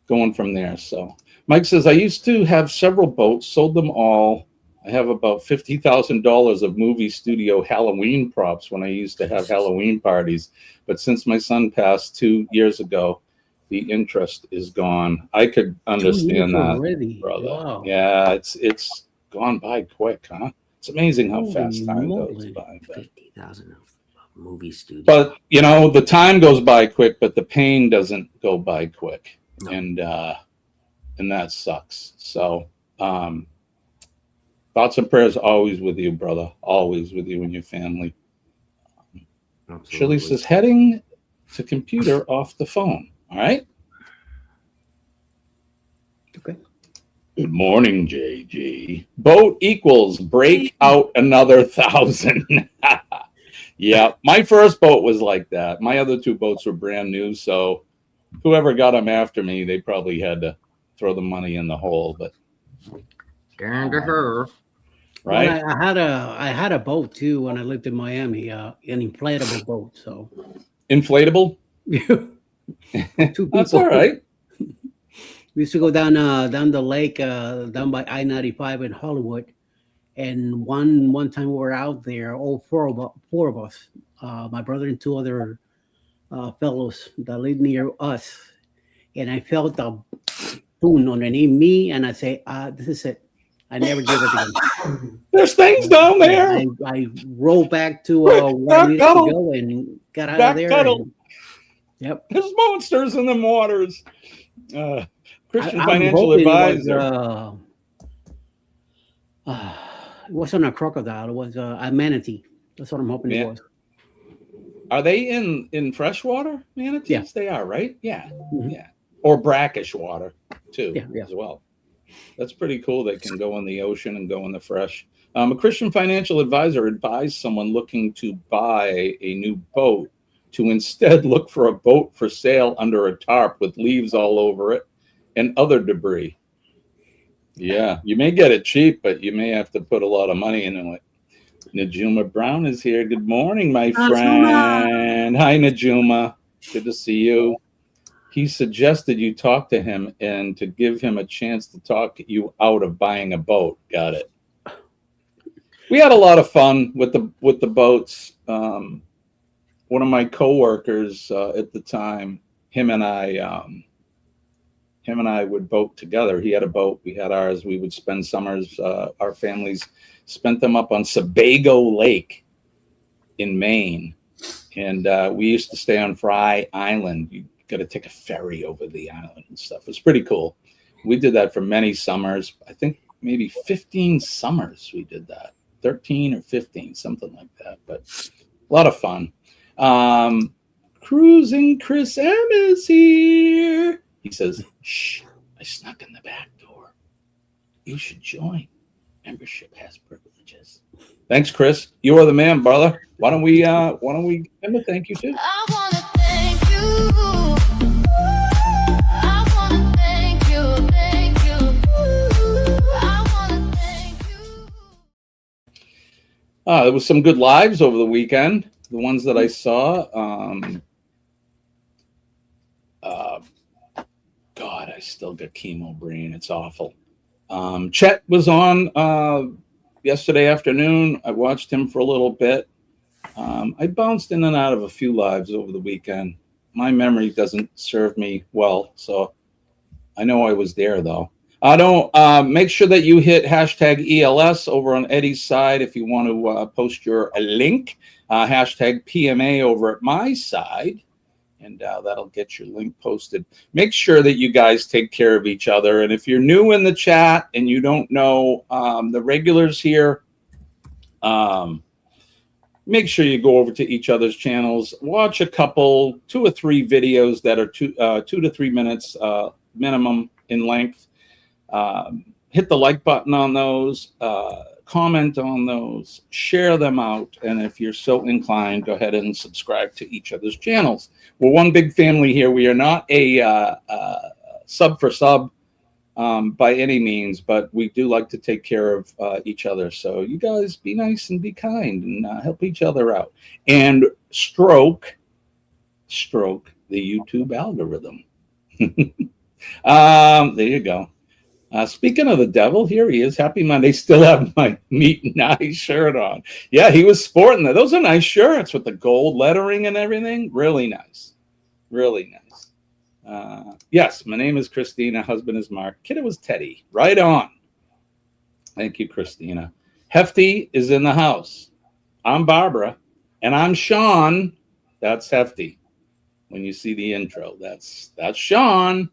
going from there. So Mike says, I used to have several boats, sold them all. I have about $50,000 of movie studio Halloween props when I used to have Halloween parties. But since my son passed 2 years ago, the interest is gone. I could understand that, already. brother. Wow. Yeah, it's gone by quick, huh? It's amazing how fast time goes by. 50,000 of movie studio. But you know, the time goes by quick, but the pain doesn't go by quick, and that sucks. So, thoughts and prayers always with you, brother. Always with you and your family. Shirley says, heading to computer off the phone. All right. Okay. Good morning, JG. Boat equals break out another 1,000. Yeah, my first boat was like that. My other 2 boats were brand new, so whoever got them after me, they probably had to throw the money in the hole. But darn to her, right? Well, I had a boat too when I lived in Miami, an inflatable boat. So inflatable. That's all right. We used to go down the lake, down by I-95 in Hollywood, and one time we were out there, all four of us, my brother and 2 other fellows that lived near us, and I felt a spoon underneath me, and I say, "This is it. I never did it again." There's things down there. I rolled back to where I needed to go and got out of there. Yep. There's monsters in the waters. Christian I'm financial hoping advisor. It wasn't a crocodile. It was a manatee. That's what I'm hoping it was. Are they in freshwater manatees? Yeah. They are, right? Yeah. Mhm. Yeah. Or brackish water too, Yeah. as well. That's pretty cool. They can go in the ocean and go in the fresh. A Christian financial advisor advised someone looking to buy a new boat to instead look for a boat for sale under a tarp with leaves all over it and other debris. Yeah, you may get it cheap, but you may have to put a lot of money into it. Najuma Brown is here. Good morning, my friend. Hi, Najuma. Good to see you. He suggested you talk to him and to give him a chance to talk you out of buying a boat. Got it. We had a lot of fun with the boats. One of my coworkers at the time, him and I would boat together. He had a boat, we had ours. We would spend summers. Our families spent them up on Sebago Lake in Maine, and we used to stay on Fry Island. You got to take a ferry over the island and stuff. It's pretty cool. We did that for many summers. I think maybe 15 summers we did that. 13 or 15, something like that. But a lot of fun. Cruising Chris M is here. He says, shh, I snuck in the back door. You should join. Membership has privileges. Thanks, Chris. You are the man, brother. Why don't we Emma, thank you too. I wanna thank you. I wanna thank you, thank you. I wanna thank you. There was some good lives over the weekend. The ones that I saw. God, I still got chemo brain. It's awful. Chet was on yesterday afternoon. I watched him for a little bit. I bounced in and out of a few lives over the weekend. My memory doesn't serve me well, so I know I was there, though. Make sure that you hit hashtag ELS over on Eddie's side if you want to post your link. Hashtag PMA over at my side, and that'll get your link posted. Make sure that you guys take care of each other. And if you're new in the chat and you don't know the regulars here, make sure you go over to each other's channels. Watch a couple, 2 or 3 videos that are 2 to 3 minutes minimum in length. Hit the like button on those. Comment on those, share them out, and if you're so inclined, go ahead and subscribe to each other's channels. We're one big family here. We are not a sub for sub by any means, but we do like to take care of each other. So you guys be nice and be kind and help each other out. And stroke the YouTube algorithm. There you go. Speaking of the devil, here he is. Happy Monday. Still have my meat and eye shirt on. Yeah, he was sporting that. Those are nice shirts with the gold lettering and everything. Really nice. Really nice. Yes, my name is Christina. Husband is Mark. Kiddo was Teddy. Right on. Thank you, Christina. Hefty is in the house. I'm Barbara. And I'm Sean. That's Hefty. When you see the intro, that's Sean.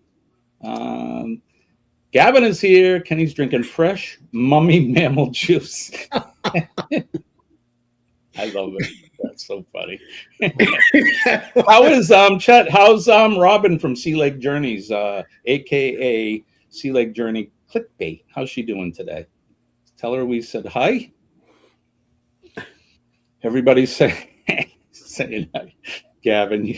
Gavin is here. Kenny's drinking fresh mummy mammal juice. I love it. That's so funny. How is Chet? How's Robin from Sea Lake Journeys, aka Sea Lake Journey Clickbait? How's she doing today? Tell her we said hi. Everybody's saying hi. Gavin,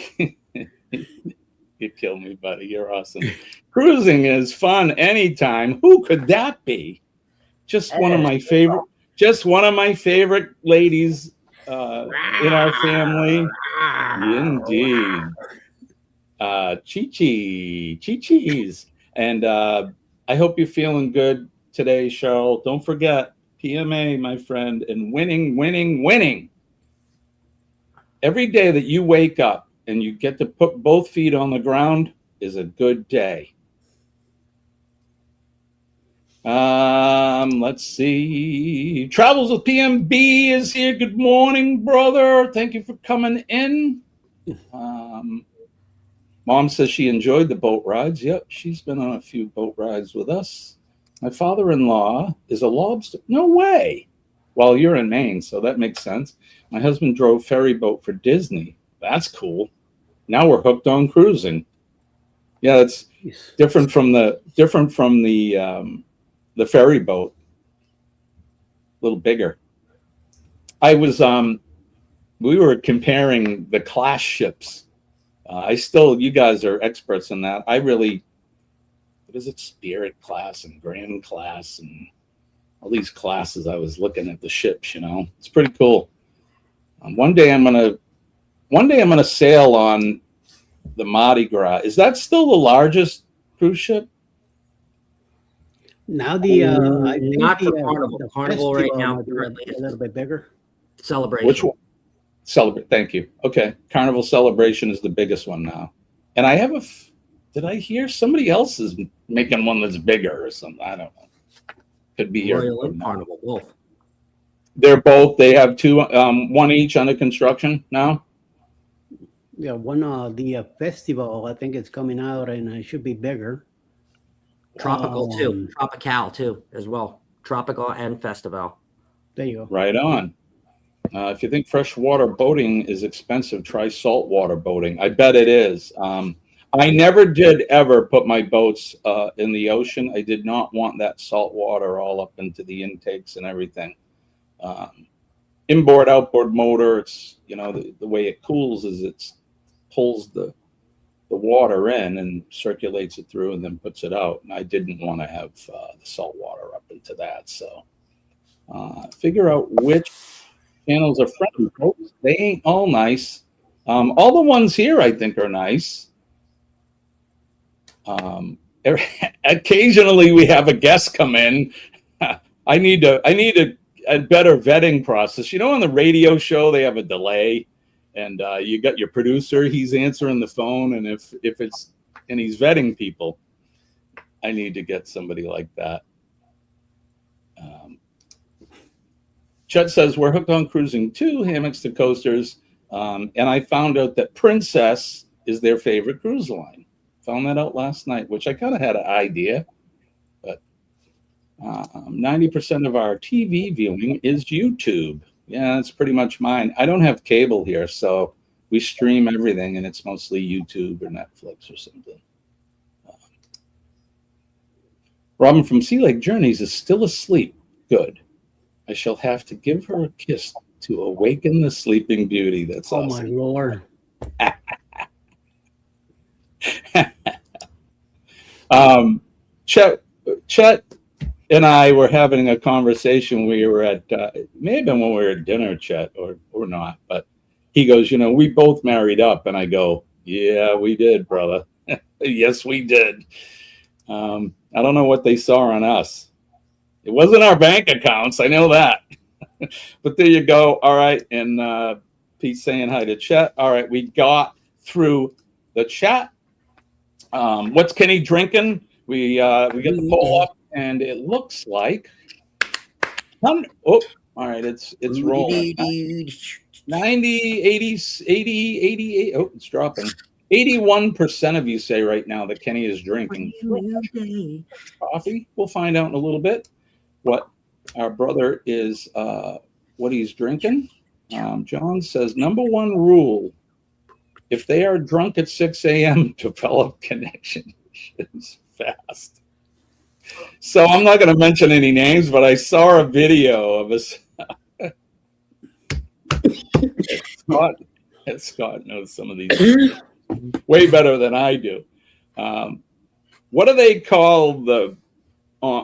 you kill me, buddy. You're awesome. Cruising is fun anytime. Who could that be? Just one of my favorite. Just one of my favorite ladies in our family. Indeed. Chi-Chi's. And I hope you're feeling good today, Cheryl. Don't forget PMA, my friend, and winning, winning, winning. Every day that you wake up and you get to put both feet on the ground is a good day. Let's see. Travels with PMB is here. Good morning, brother. Thank you for coming in. Mom says she enjoyed the boat rides. Yep, she's been on a few boat rides with us. My father-in-law is a lobster. No way. Well, you're in Maine, so that makes sense. My husband drove ferry boat for Disney. That's cool. Now we're hooked on cruising. Yeah, it's different from the ferry boat. A little bigger. We were comparing the class ships. You guys are experts in that. What is it? Spirit class and Grand class and all these classes. I was looking at the ships, it's pretty cool. One day I'm gonna sail on the Mardi Gras. Is that still the largest cruise ship? Now I think not for Carnival. the Carnival right now might be a little bit bigger. Celebration. Which one? Celebrate. Thank you. Okay, Carnival Celebration is the biggest one now. And I have did I hear somebody else is making one that's bigger or something? I don't know. Could be Royal and Carnival both. They have two, one each under construction now. Yeah, one the festival I think it's coming out and it should be bigger. Tropical too. Tropical too as well. Tropical and festival. There you go. Right on. If you think freshwater boating is expensive, try saltwater boating. I bet it is. I never did ever put my boats in the ocean. I did not want that salt water all up into the intakes and everything. Inboard, outboard motor, it's, the way it cools is it pulls the water in and circulates it through and then puts it out. And I didn't want to have the salt water up into that. So figure out which channels are friendly, folks. They ain't all nice. All the ones here I think are nice. Occasionally we have a guest come in. I need a better vetting process. On the radio show they have a delay, and you got your producer. He's answering the phone, and if he's vetting people, I need to get somebody like that. Chet says we're hooked on cruising too, hammocks to coasters, and I found out that Princess is their favorite cruise line. Found that out last night, which I kind of had an idea, but 90% of our TV viewing is YouTube. Yeah, that's pretty much mine. I don't have cable here, so we stream everything, and it's mostly YouTube or Netflix or something. Robin from Sea Lake Journeys is still asleep. Good. I shall have to give her a kiss to awaken the sleeping beauty. That's awesome. Oh, my Lord. Chet, Chet and I were having a conversation. We were at, it may have been when we were at dinner, Chet, or not. But he goes, you know, we both married up. And I go, yeah, we did, brother. Yes, we did. I don't know what they saw on us. It wasn't our bank accounts. I know that. But there you go. All right. And Pete's saying hi to Chet. All right. We got through the chat. What's Kenny drinking? We got the poll up, and it looks like all right, it's rolling. 90, 80, 80, 88. Oh, it's dropping. 81% of you say right now that Kenny is drinking coffee. We'll find out in a little bit what our brother is, what he's drinking. John says, number one rule, if they are drunk at 6 a.m., develop connections fast. So I'm not going to mention any names, but I saw a video of us. Scott knows some of these way better than I do. What do they call the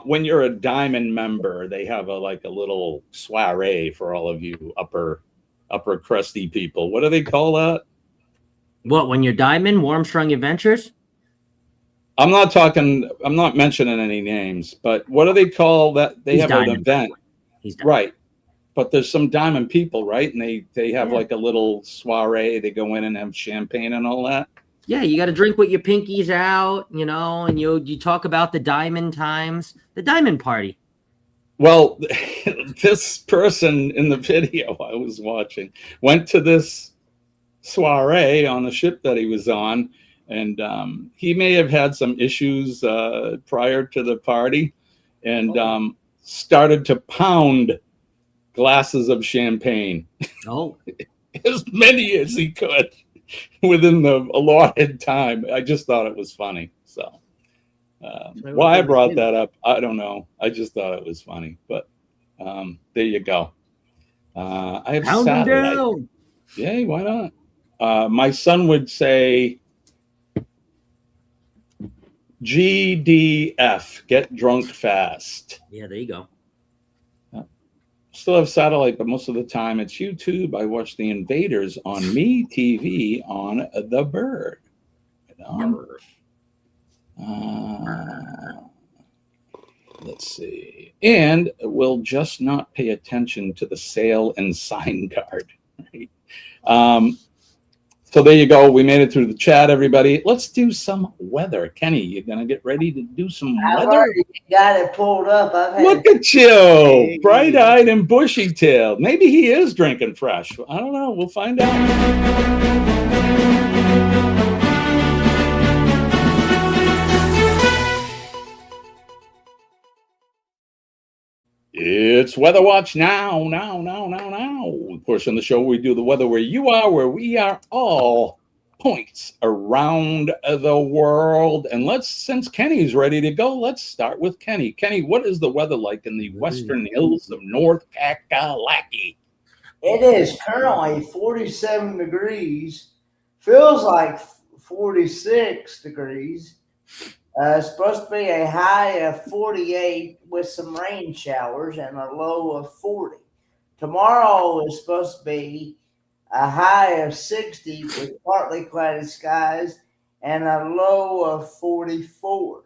when you're a diamond member? They have a little soiree for all of you upper crusty people. What do they call that? What, when you're diamond? Warmstrong Adventures? I'm not mentioning any names, but what do they call that? They have an event. Right. But there's some diamond people, right? And they have like a little soiree. They go in and have champagne and all that. Yeah, you got to drink with your pinkies out, you know, and you talk about the diamond times, the diamond party. Well, this person in the video I was watching went to this soiree on the ship that he was on, and he may have had some issues prior to the party, and started to pound glasses of champagne. Oh, as many as he could within the allotted time. I just thought it was funny. So why I brought that up, I don't know. I just thought it was funny. But there you go. I have satellite. Yay, why not? My son would say GDF, get drunk fast. Yeah, there you go. Still have satellite, but most of the time it's YouTube. I watch The Invaders on Me TV on the Bird. Let's see. And we'll just not pay attention to the sale and sign card. Right? So there you go. We made it through the chat, everybody. Let's do some weather. Kenny, you going to get ready to do some I've weather? already got it pulled up. Look at you, bright-eyed and bushy-tailed. Maybe he is drinking fresh. I don't know. We'll find out. It's Weather Watch now. Of course, on the show, we do the weather where you are, where we are, all points around the world. And since Kenny's ready to go, let's start with Kenny. Kenny, what is the weather like in the western hills of North Kakalaki? It is currently 47 degrees. Feels like 46 degrees. It's supposed to be a high of 48 with some rain showers and a low of 40. Tomorrow is supposed to be a high of 60 with partly cloudy skies and a low of 44.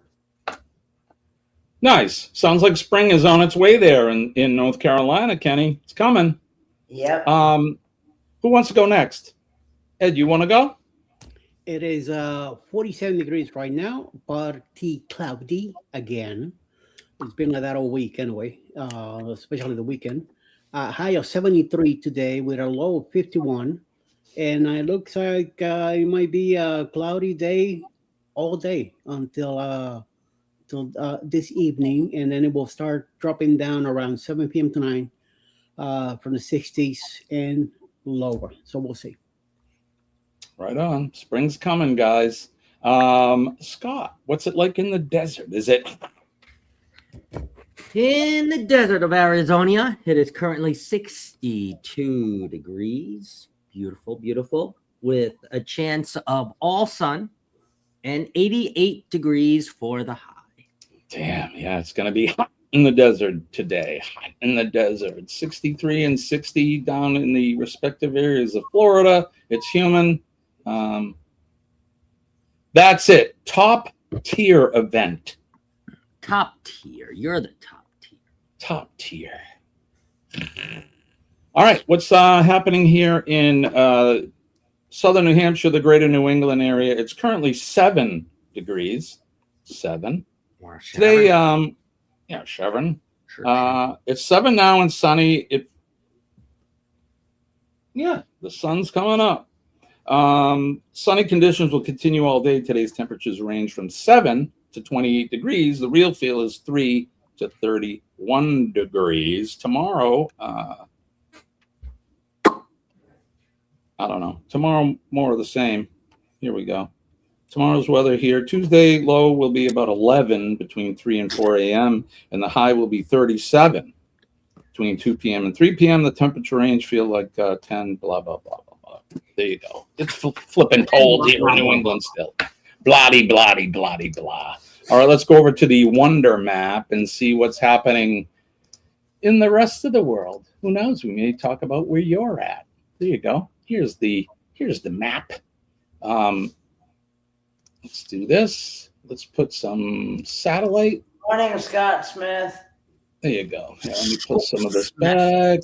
Nice. Sounds like spring is on its way there in North Carolina, Kenny. It's coming. Yep. Who wants to go next? Ed, you want to go? It is 47 degrees right now, but cloudy again. It's been like that all week anyway, especially the weekend. High of 73 today with a low of 51. And it looks like it might be a cloudy day all day until this evening. And then it will start dropping down around 7 p.m. tonight from the 60s and lower. So we'll see. Right on. Spring's coming, guys. Scott, what's it like in the desert? Is it... In the desert of Arizona, it is currently 62 degrees. Beautiful, beautiful. With a chance of all sun and 88 degrees for the high. Damn, yeah, it's going to be hot in the desert today. Hot in the desert. 63 and 60 down in the respective areas of Florida. It's humid. That's it. Top tier event. Top tier. You're the top tier. Top tier. All right, what's happening here in southern New Hampshire, the greater New England area? It's currently 7 degrees. 7. Today, Chevron. Sure. It's 7 now and sunny. The sun's coming up. Sunny conditions will continue all day. Today's temperatures range from 7 to 28 degrees. The real feel is 3 to 31 degrees. Tomorrow, I don't know. Tomorrow, more of the same. Here we go. Tomorrow's weather here. Tuesday low will be about 11 between 3 and 4 a.m. and the high will be 37 between 2 p.m. and 3 p.m. The temperature range feel like 10, blah, blah, blah, blah, blah. There you go. It's flipping cold here in New England still. Blah-de, blah-de, blah-de, blah. All right, let's go over to the Wonder Map and see what's happening in the rest of the world. Who knows? We may talk about where you're at. There you go. Here's the map. Let's do this. Let's put some satellite. Morning, Scott Smith. There you go. Yeah, let me put some of this back.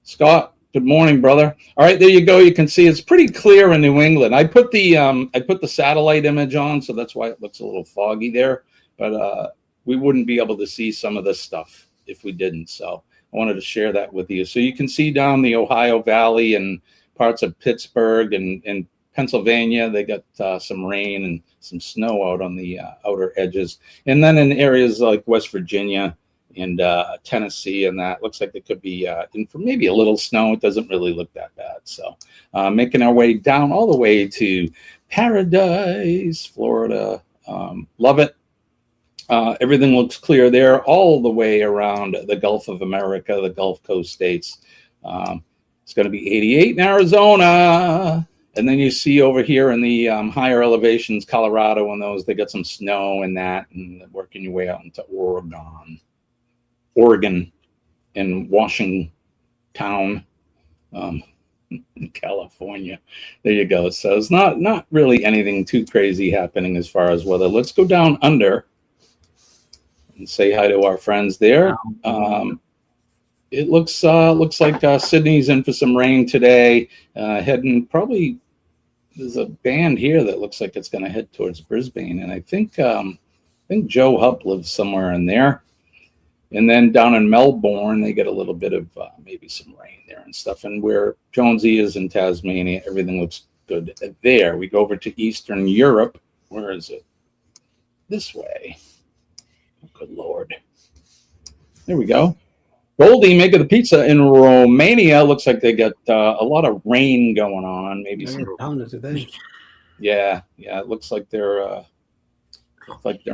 Scott, good morning, brother. All right, there you go. You can see it's pretty clear in New England. I put the satellite image on, so that's why it looks a little foggy there. But we wouldn't be able to see some of this stuff if we didn't. So I wanted to share that with you. So you can see down the Ohio Valley and parts of Pittsburgh and Pennsylvania, they got some rain and some snow out on the outer edges. And then in areas like West Virginia and Tennessee, and that looks like it could be in for maybe a little snow. It doesn't really look that bad. So making our way down all the way to Paradise, Florida. Love it. Everything looks clear there all the way around the Gulf of America, the Gulf Coast states. It's going to be 88 in Arizona. And then you see over here in the higher elevations, Colorado and those, they got some snow and that, and working your way out into Oregon and Washington, California. There you go. So it's not really anything too crazy happening as far as weather. Let's go down under and say hi to our friends there. It looks like Sydney's in for some rain today. Heading probably, there's a band here that looks like it's going to head towards Brisbane, and I think Joe Hupp lives somewhere in there. And then down in Melbourne, they get a little bit of maybe some rain there and stuff. And where Jonesy is in Tasmania, everything looks good there. We go over to Eastern Europe. Where is it? This way. Oh, good Lord. There we go. Goldie, making the pizza in Romania. Looks like they got a lot of rain going on. Maybe some. Yeah. It looks like they're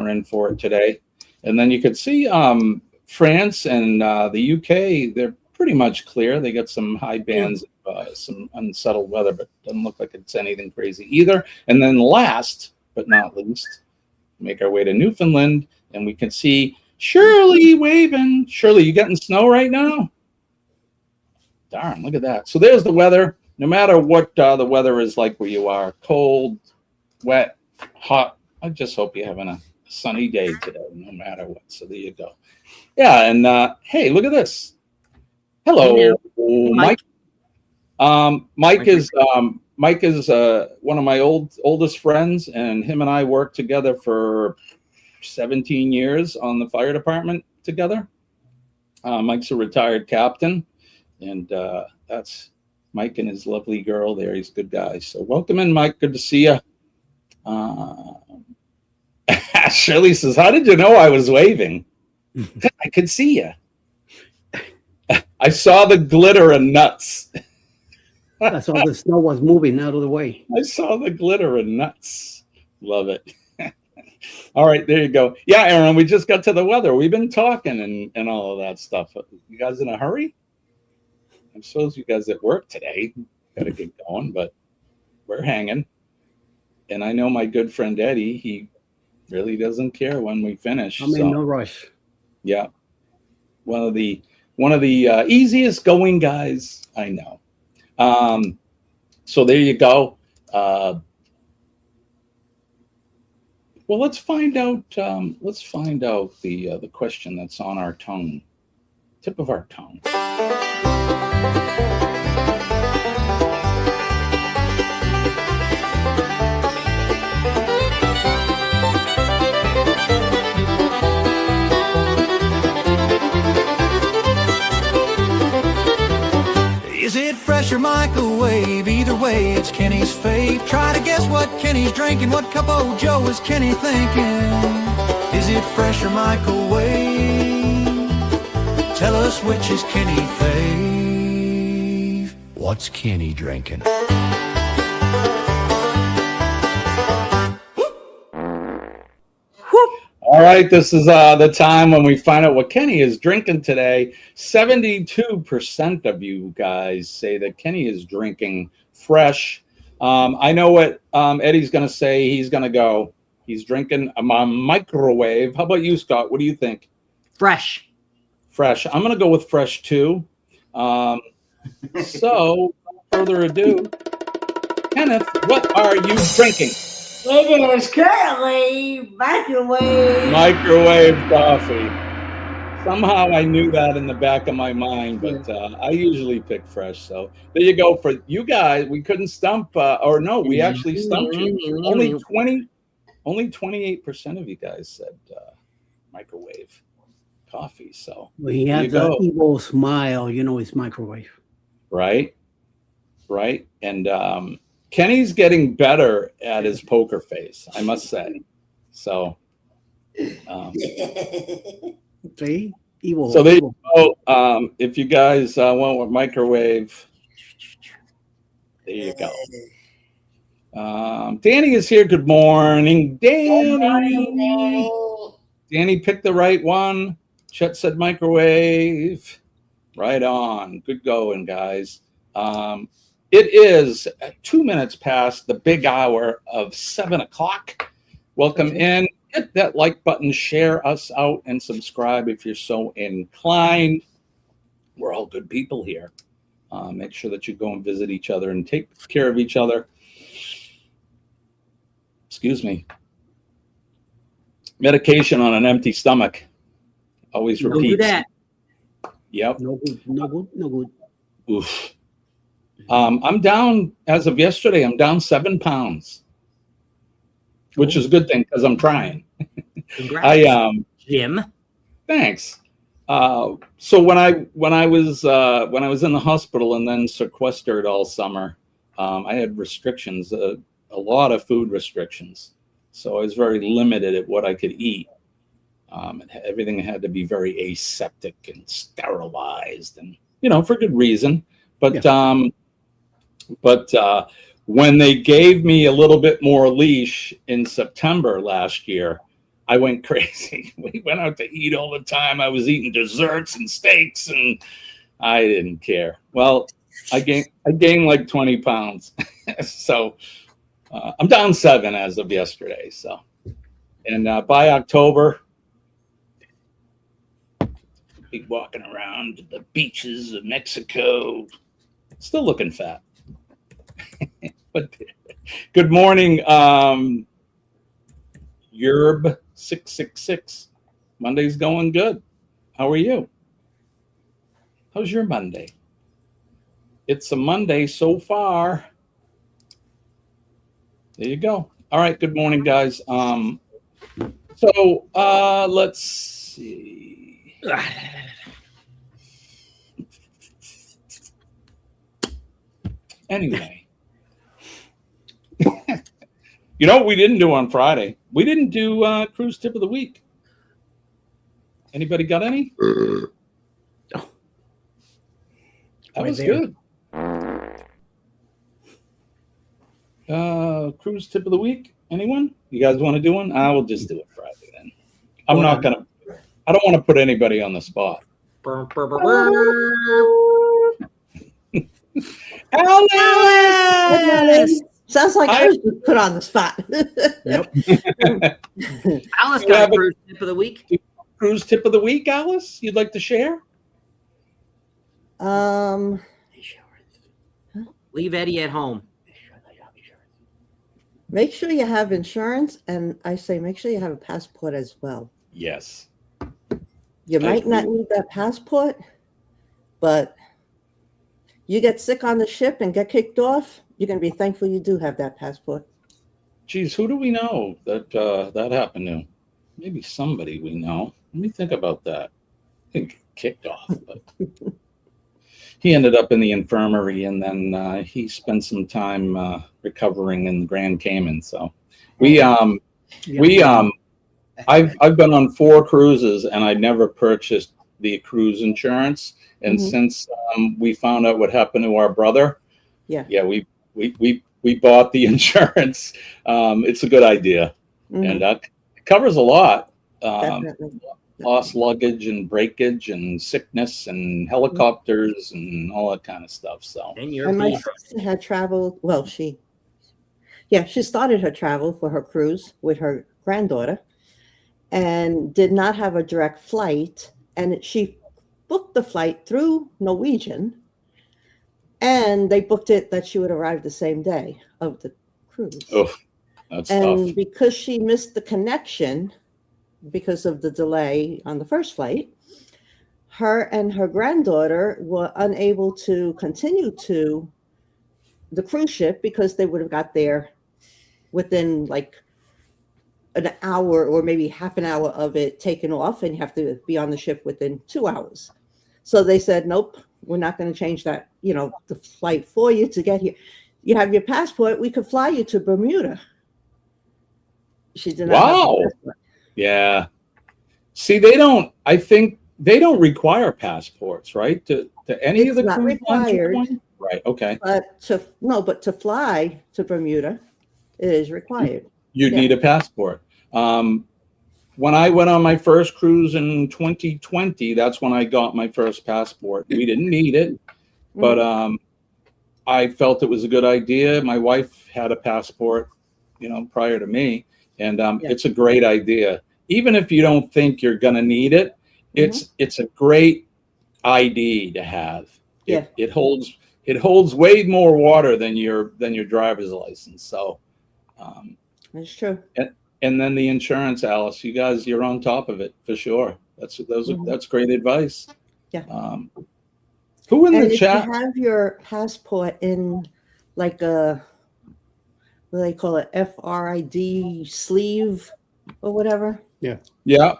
in for it today. And then you could see France and the UK. They're pretty much clear. They got some high bands, some unsettled weather, but doesn't look like it's anything crazy either. And then last but not least, make our way to Newfoundland, and we can see Shirley waving. Shirley, you getting snow right now? Darn, look at that. So there's the weather. No matter what the weather is like where you are, cold, wet, hot, I just hope you're having a sunny day today, no matter what. So there you go. Yeah, and hey, look at this. Hello, Mike. Mike is one of my oldest friends, and him and I worked together for 17 years on the fire department together. Mike's a retired captain, and that's Mike and his lovely girl there. He's a good guy. So welcome in, Mike. Good to see you. Shirley says, how did you know I was waving? I could see you. I saw the glitter and nuts. I saw the snow was moving out of the way. I saw the glitter and nuts. Love it. All right, there you go. Yeah, Aaron, we just got to the weather. We've been talking and all of that stuff. You guys in a hurry? I suppose you guys at work today got to get going, but we're hanging. And I know my good friend Eddie, he Really doesn't care when we finish. I'm in no rush. Yeah, one of the easiest going guys I know. So there you go. Well, let's find out. Let's find out the question that's on our tongue, tip of our tongue. Is it fresh or microwave? Either way, it's Kenny's fave. Try to guess what Kenny's drinking. What cup of Joe is Kenny thinking? Is it fresh or microwave? Tell us which is Kenny fave. What's Kenny drinking? All right, this is the time when we find out what Kenny is drinking today. 72% of you guys say that Kenny is drinking fresh. I know what Eddie's going to say. He's drinking a microwave. How about you, Scott? What do you think? Fresh. Fresh. I'm going to go with fresh too. So, without further ado, Kenneth, what are you drinking? It is currently Microwave coffee. Somehow I knew that in the back of my mind, but I usually pick fresh. So there you go. For you guys, we couldn't stump, or no, we actually stumped you. Only 28% of you guys said microwave coffee. So When he has the evil smile, you know it's microwave. Right. And Kenny's getting better at his poker face, I must say. So, see, evil. So there you go. If you guys want with microwave, there you go. Danny is here. Good morning, Danny. Danny picked the right one. Chet said microwave. Right on. Good going, guys. It is 2 minutes past the big hour of 7 o'clock. Welcome in. Hit that like button, share us out, and subscribe if you're so inclined. We're all good people here. Make sure that you go and visit each other and take care of each other. Excuse me. Medication on an empty stomach. Always repeat. Don't do that. Yep. No good. Oof. I'm down, as of yesterday, I'm down 7 pounds, which is a good thing because I'm trying. Congrats, Jim. Thanks. So when I was in the hospital and then sequestered all summer, I had restrictions, a lot of food restrictions. So I was very limited at what I could eat. Everything had to be very aseptic and sterilized, and for good reason. But when they gave me a little bit more leash in September last year, I went crazy. We went out to eat all the time. I was eating desserts and steaks, and I didn't care. Well, I gained like 20 pounds. So I'm down 7 as of yesterday. So, and by October, I'll be walking around the beaches of Mexico, still looking fat. But good morning, Yerb 666. Monday's going good. How are you? How's your Monday? It's a Monday so far. There you go. All right. Good morning, guys. So let's see. Anyway. You know what we didn't do on Friday? We didn't do cruise tip of the week. Anybody got any? That was good. Cruise tip of the week? Anyone? You guys want to do one? I will just do it Friday then. I don't want to put anybody on the spot. Alice! Sounds like I was just put on the spot. Yep. Alice You got have a cruise tip of the week. Cruise tip of the week, Alice? You'd like to share? Leave Eddie at home. Make sure you have insurance, and I say make sure you have a passport as well. Yes. You might not need that passport, but you get sick on the ship and get kicked off, you're going to be thankful you do have that passport. Geez, who do we know that that happened to? Maybe somebody we know. Let me think about that. I think kicked off, but he ended up in the infirmary, and then he spent some time recovering in the Grand Cayman. So I've been on 4 cruises, and I never purchased the cruise insurance. And since we found out what happened to our brother, we bought the insurance. It's a good idea, and it covers a lot. Lost luggage and breakage and sickness and helicopters and all that kind of stuff. So, and my sister had traveled. Well, she started her travel for her cruise with her granddaughter, and did not have a direct flight. And she booked the flight through Norwegian, and they booked it that she would arrive the same day of the cruise. Oh, that's and tough. Because she missed the connection because of the delay on the first flight, her and her granddaughter were unable to continue to the cruise ship because they would have got there within like an hour or maybe half an hour of it taken off, and you have to be on the ship within 2 hours. So they said, nope, we're not going to change that, the flight for you to get here. You have your passport, we could fly you to Bermuda. She did not have a passport. Yeah. See, I think they don't require passports, right? To any of the not cruise lines you're required. going? Right. Okay. But to fly to Bermuda, it is required. You need a passport. When I went on my first cruise in 2020, that's when I got my first passport. We didn't need it, but I felt it was a good idea. My wife had a passport, prior to me, and it's a great idea. Even if you don't think you're going to need it, it's a great ID to have. It holds way more water than your driver's license. So that's true. And then the insurance, Alice, you're on top of it for sure. That's great advice. Yeah. Who in and the chat? If you have your passport in like a, what do they call it, FRID sleeve or whatever? Yeah. Yeah.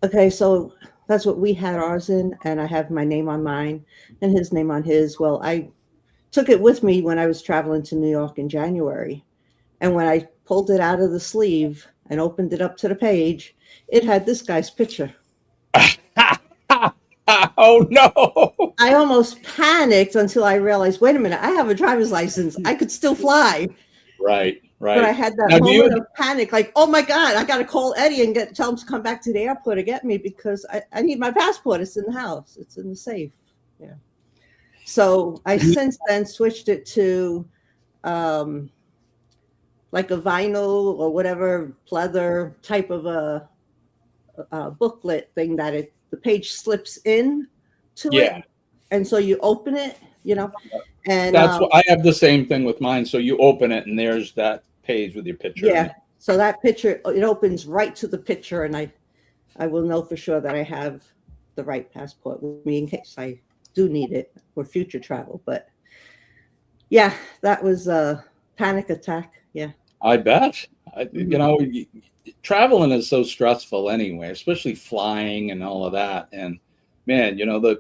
Okay, so that's what we had ours in, and I have my name on mine and his name on his. Well, I took it with me when I was traveling to New York in January. And when I pulled it out of the sleeve and opened it up to the page, it had this guy's picture. Oh, no. I almost panicked until I realized, wait a minute, I have a driver's license. I could still fly. Right. But I had that moment of panic, like, oh, my God, I got to call Eddie and tell him to come back to the airport to get me because I need my passport. It's in the house. It's in the safe. Yeah. So I since then switched it to like a vinyl or whatever pleather type of a booklet thing that the page slips in to it. And so you open it, and that's what I have the same thing with mine. So you open it and there's that page with your picture. Yeah. So that picture, it opens right to the picture, and I will know for sure that I have the right passport with me in case I do need it for future travel. But yeah, that was a panic attack. Yeah. I bet. Traveling is so stressful anyway, especially flying and all of that. And man, the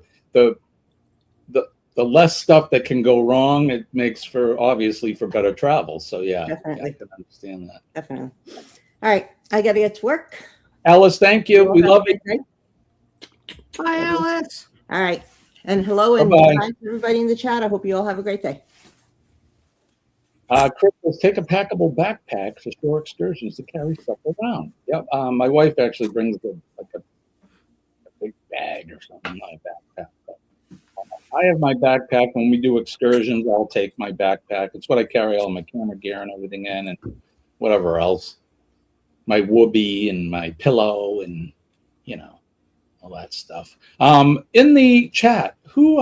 less stuff that can go wrong, it makes obviously for better travel. So yeah, definitely. I can understand that. Definitely. All right, I got to get to work. Alice, thank you. We love you. Bye, Alice. All right, and hello and Bye-bye. to everybody in the chat. I hope you all have a great day. Chris, let's take a packable backpack for shore excursions to carry stuff around. Yep. My wife actually brings a big bag or something like that. I have my backpack. When we do excursions, I'll take my backpack. It's what I carry all my camera gear and everything in, and whatever else. My whoopee and my pillow and, all that stuff. In the chat, who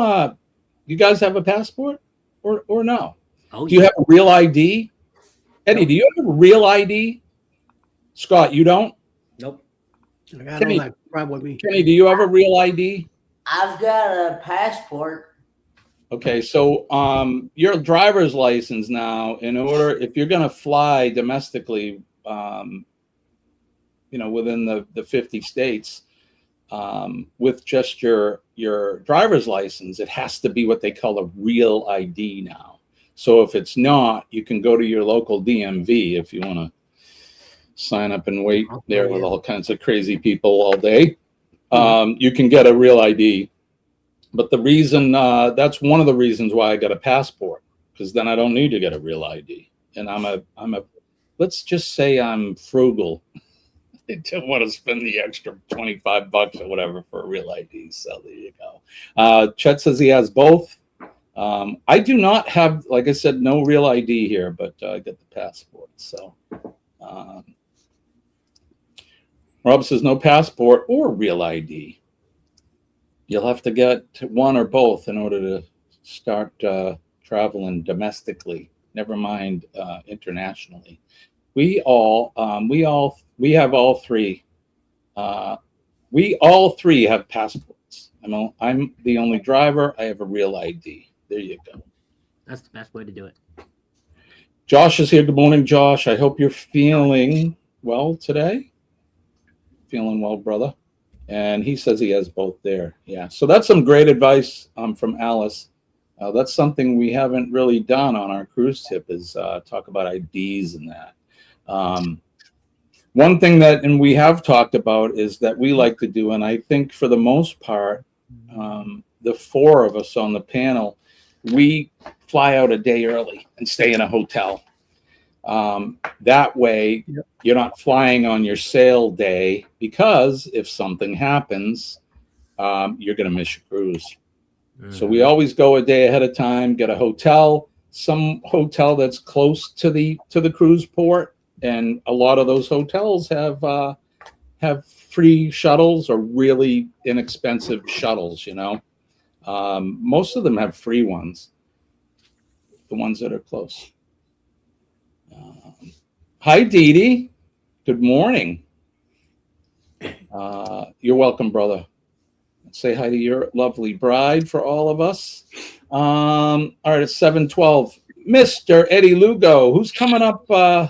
you guys have a passport or no? Oh, do you have a real ID? Eddie, do you have a real ID? Scott, you don't? Nope. I got Kenny, all that crap with me. Kenny, do you have a real ID? I've got a passport. Okay, so your driver's license now, in order, if you're going to fly domestically, within the 50 states, with just your driver's license, it has to be what they call a real ID now. So if it's not, you can go to your local DMV if you want to sign up and wait there with all kinds of crazy people all day. You can get a real ID. But the reason, that's one of the reasons why I got a passport, because then I don't need to get a real ID. And I'm a let's just say I'm frugal. I don't want to spend the extra $25 or whatever for a real ID. So there you go. Chet says he has both. I do not have, like I said, no real ID here, but I get the passport. So Rob says no passport or real ID. You'll have to get one or both in order to start traveling domestically. Never mind internationally. We have all three. We all three have passports. I'm the only driver. I have a real ID. There you go. That's the best way to do it. Josh is here. Good morning, Josh. I hope you're feeling well today. Feeling well, brother. And he says he has both there. Yeah. So that's some great advice from Alice. That's something we haven't really done on our cruise tip is talk about IDs and that. One thing that, and we have talked about, is that we like to do, and I think for the most part, the four of us on the panel, we fly out a day early and stay in a hotel. That way, you're not flying on your sail day, because if something happens, you're going to miss your cruise. So we always go a day ahead of time, get a hotel, some hotel that's close to the cruise port. And a lot of those hotels have free shuttles or really inexpensive shuttles, Most of them have free ones, the ones that are close. Hi, Dee Dee. Good morning. You're welcome, brother. Say hi to your lovely bride for all of us. All right, it's 7:12. Mr. Eddie Lugo, who's coming up?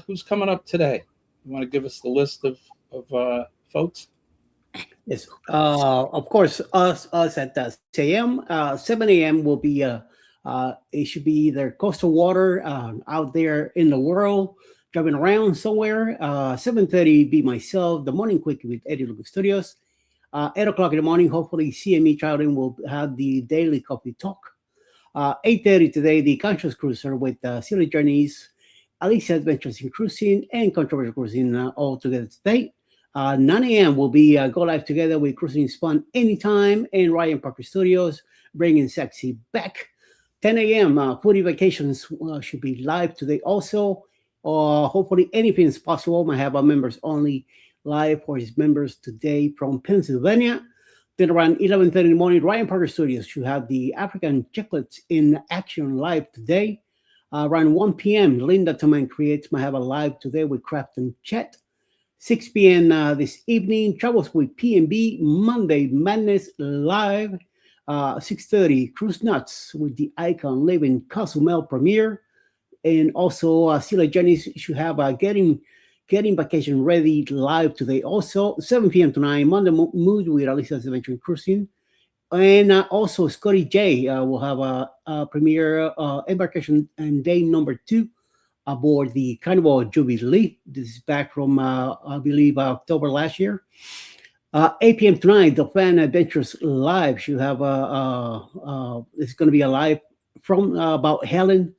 Who's coming up today? You want to give us the list of folks? Yes, of course. Us at 6 a.m. 7 a.m. will be it should be either coastal water out there in the world, driving around somewhere. 7:30 be myself, the morning quickie with Eddie Lugo Studios. 8 o'clock in the morning, hopefully CME Traveling will have the daily coffee talk. 8:30 today, the Conscious Cruiser with Silly Journeys, Alicia Adventures in Cruising, and Controversial Cruising all together today. 9 a.m. will be Go Live Together with Cruising Fun Anytime and Ryan Parker Studios, bringing sexy back. 10 a.m. Foodie Vacations should be live today also. Hopefully anything is possible. I have our members only live for his members today from Pennsylvania. Then around 11:30 in the morning, Ryan Parker Studios should have the African Chicklets in action live today. Around 1 p.m., Linda Toman Creates might have a live today with Craft and Chat. 6 p.m. This evening, Travels with P&B, Monday Madness live. 6:30, Cruise Nuts with the Icon Living Cozumel premiere. And also, Sila Jennings should have Getting Vacation Ready live today. Also, 7 p.m. tonight, Monday Mood with Alicia's Adventure in Cruising. And also, Scotty J will have a premiere embarkation and day number 2 aboard the Carnival Jubilee. This is back from, I believe, October last year. 8 p.m. tonight, the Fan Adventures Live should have it's going to be a live from about Helen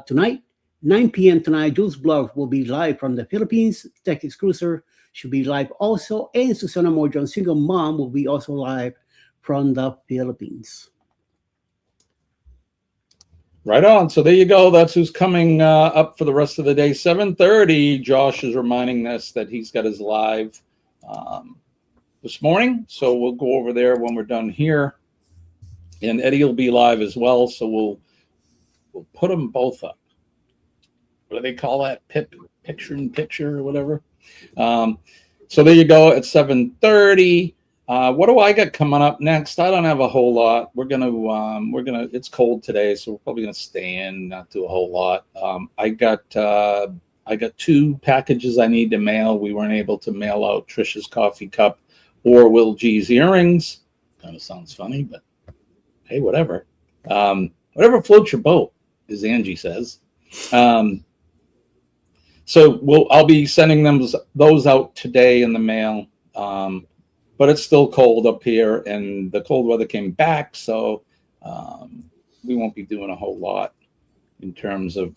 tonight. 9 p.m. tonight, Jules Blog will be live from the Philippines. Texas Cruiser should be live also. And Susana Morjon, single mom, will be also live from the Philippines. Right on. So there you go. That's who's coming up for the rest of the day. 7:30. Josh is reminding us that he's got his live this morning. So we'll go over there when we're done here. And Eddie will be live as well. So we'll put them both up. What do they call that? Picture in picture or whatever. So there you go at 7:30. What do I got coming up next? I don't have a whole lot. We're gonna it's cold today, so we're probably gonna stay in, not do a whole lot. I got 2 packages I need to mail. We weren't able to mail out Trisha's coffee cup or Will G's earrings. Kind of sounds funny, but hey, whatever. Whatever floats your boat, as Angie says. So I'll be sending those out today in the mail. But it's still cold up here, and the cold weather came back, so we won't be doing a whole lot in terms of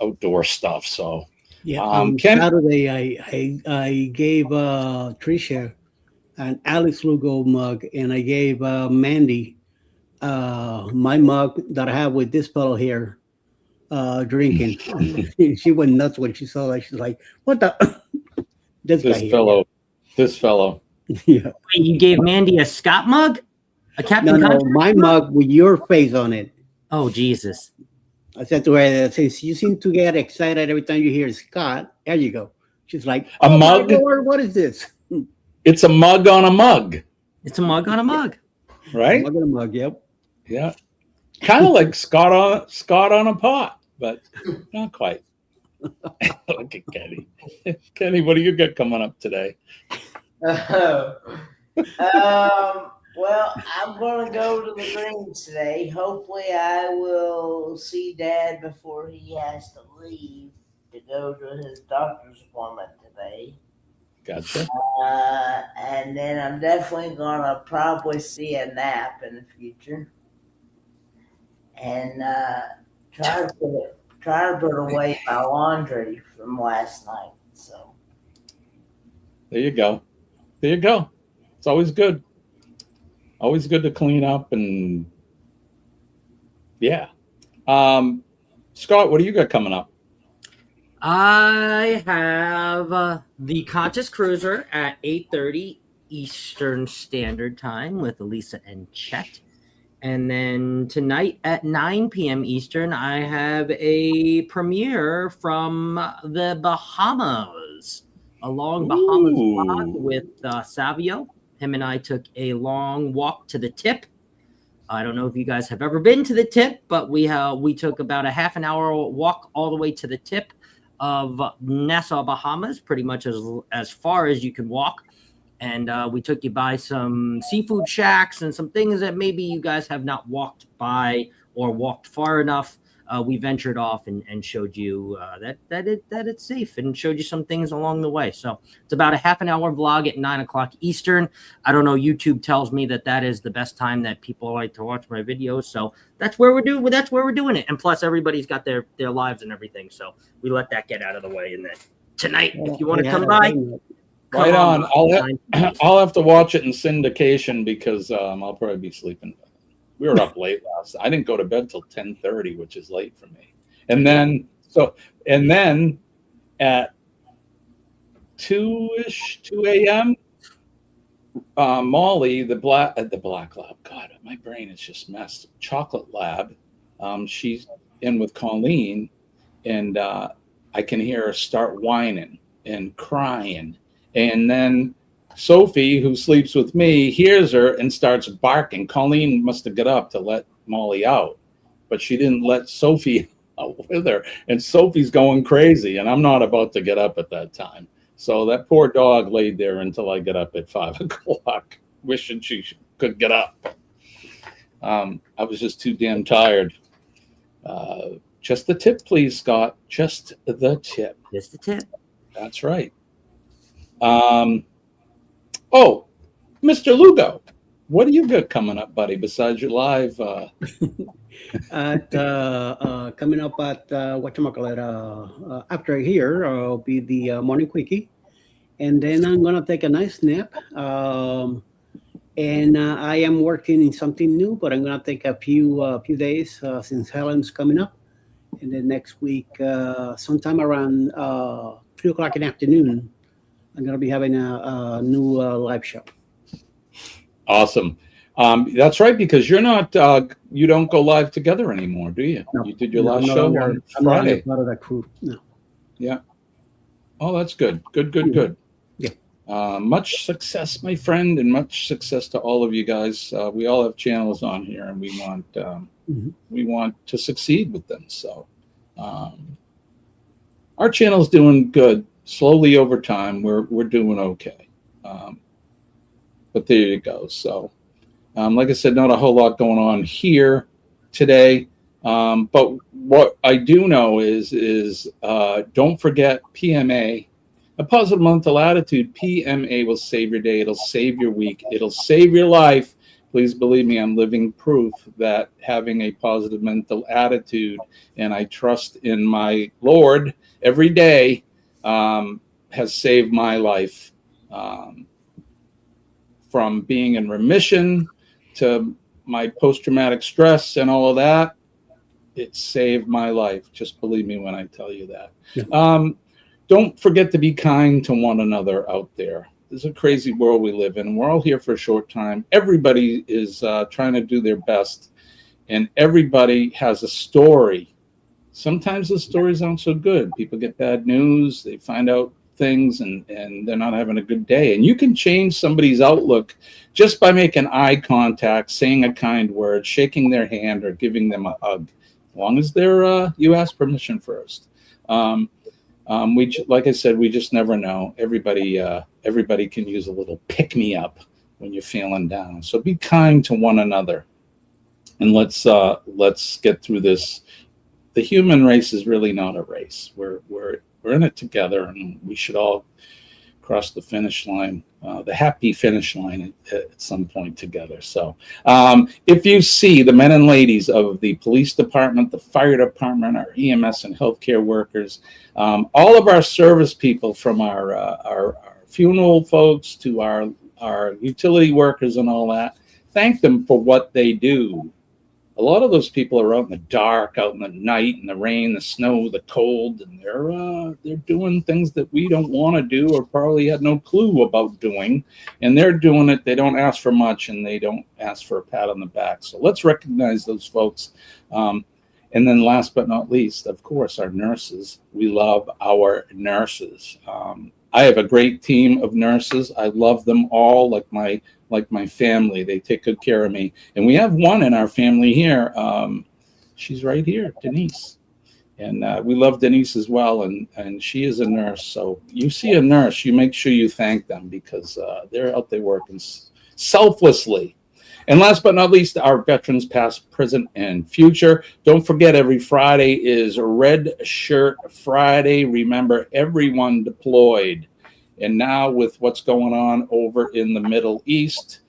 outdoor stuff. So yeah, Saturday I gave Tricia an Alex Lugo mug, and I gave Mandy my mug that I have with this fellow here drinking. She went nuts when she saw that. She's like, "What the?" This fellow. Yeah. You gave Mandy a Scott mug? A Captain No, my mug with your face on it. Oh, Jesus. I said to her, since you seem to get excited every time you hear Scott, there you go. She's like, a mug? My Lord, what is this? It's a mug on a mug. It's a mug on a mug. Right? A mug on a mug, yep. Yeah. Kind of like Scott on a pot, but not quite. Look at Kenny. Kenny, what do you got coming up today? Well, I'm going to go to the Greens today. Hopefully, I will see Dad before he has to leave to go to his doctor's appointment today. Gotcha. And then I'm definitely going to probably see a nap in the future. And try to put away my laundry from last night. So there you go. There you go. It's always good. Always good to clean up and yeah. Scott, what do you got coming up? I have the Conscious Cruiser at 8:30 Eastern Standard Time with Elisa and Chet. And then tonight at 9 p.m. Eastern, I have a premiere from the Bahamas. A long Bahamas vlog with Savio. Him and I took a long walk to the tip. I don't know if you guys have ever been to the tip, but we took about a half an hour walk all the way to the tip of Nassau, Bahamas, pretty much as far as you can walk. And we took you by some seafood shacks and some things that maybe you guys have not walked by or walked far enough. We ventured off and showed you that it's safe and showed you some things along the way. So it's about a half an hour vlog at 9 o'clock Eastern. I don't know. YouTube tells me that is the best time that people like to watch my videos. So that's where we're doing it. And plus everybody's got their lives and everything. So we let that get out of the way. And then tonight, if you want to come by, right on. I'll have to watch it in syndication because I'll probably be sleeping. We were up late last night. I didn't go to bed till 10:30, which is late for me. And then at 2 a.m., Molly, the black lab. God, my brain is just messed. Chocolate lab. She's in with Colleen, and I can hear her start whining and crying, and then Sophie, who sleeps with me, hears her and starts barking. Colleen must have got up to let Molly out, but she didn't let Sophie out with her. And Sophie's going crazy, and I'm not about to get up at that time. So that poor dog laid there until I get up at 5 o'clock, wishing she could get up. I was just too damn tired. Just the tip, please, Scott. Just the tip. Just the tip. That's right. Oh, Mr. Lugo, what do you got coming up, buddy, besides your live? Coming up at whatchamacallit, after here, will be the morning quickie. And then I'm going to take a nice nap. And I am working in something new, but I'm gonna take a few days since Helen's coming up, and then next week, sometime around 3 o'clock in the afternoon, I'm gonna be having a new live show. Awesome. That's right, because you're not, you don't go live together anymore, do you? No, You did your no, last I'm no show longer, on I'm no longer Friday. part of that crew. No. Yeah. Oh, that's good. Good. Yeah. Much success, my friend, and much success to all of you guys. We all have channels on here, and we want to succeed with them. So our channel's doing good. Slowly over time, we're doing okay. But there you go. So, like I said, not a whole lot going on here today. But what I do know is don't forget PMA. A positive mental attitude, PMA will save your day. It'll save your week. It'll save your life. Please believe me, I'm living proof that having a positive mental attitude, and I trust in my Lord every day, has saved my life. From being in remission to my post-traumatic stress and all of that, it saved my life. Just believe me when I tell you that. Yeah. Don't forget to be kind to one another out there. This is a crazy world we live in. We're all here for a short time. Everybody is trying to do their best, and everybody has a story. Sometimes the stories aren't so good. People get bad news. They find out things, and they're not having a good day. And you can change somebody's outlook just by making eye contact, saying a kind word, shaking their hand, or giving them a hug, as long as they're you ask permission first. Like I said, we just never know. Everybody can use a little pick me up when you're feeling down. So be kind to one another, and let's get through this. The human race is really not a race. We're in it together, and we should all cross the finish line, the happy finish line at some point together. So if you see the men and ladies of the police department, the fire department, our EMS and healthcare workers, all of our service people, from our funeral folks to our utility workers and all that, thank them for what they do. A lot of those people are out in the dark, out in the night, in the rain, the snow, the cold, and they're doing things that we don't want to do, or probably had no clue about doing, and they're doing it. They don't ask for much, and they don't ask for a pat on the back. So let's recognize those folks. And then last but not least, of course, our nurses. We love our nurses. I have a great team of nurses. I love them all like my family. They take good care of me. And we have one in our family here. She's right here, Denise. And we love Denise as well. And she is a nurse. So you see a nurse, you make sure you thank them, because they're out there working selflessly. And last but not least, our veterans past, present, and future. Don't forget, every Friday is Red Shirt Friday. Remember, everyone deployed. And now with what's going on over in the Middle East,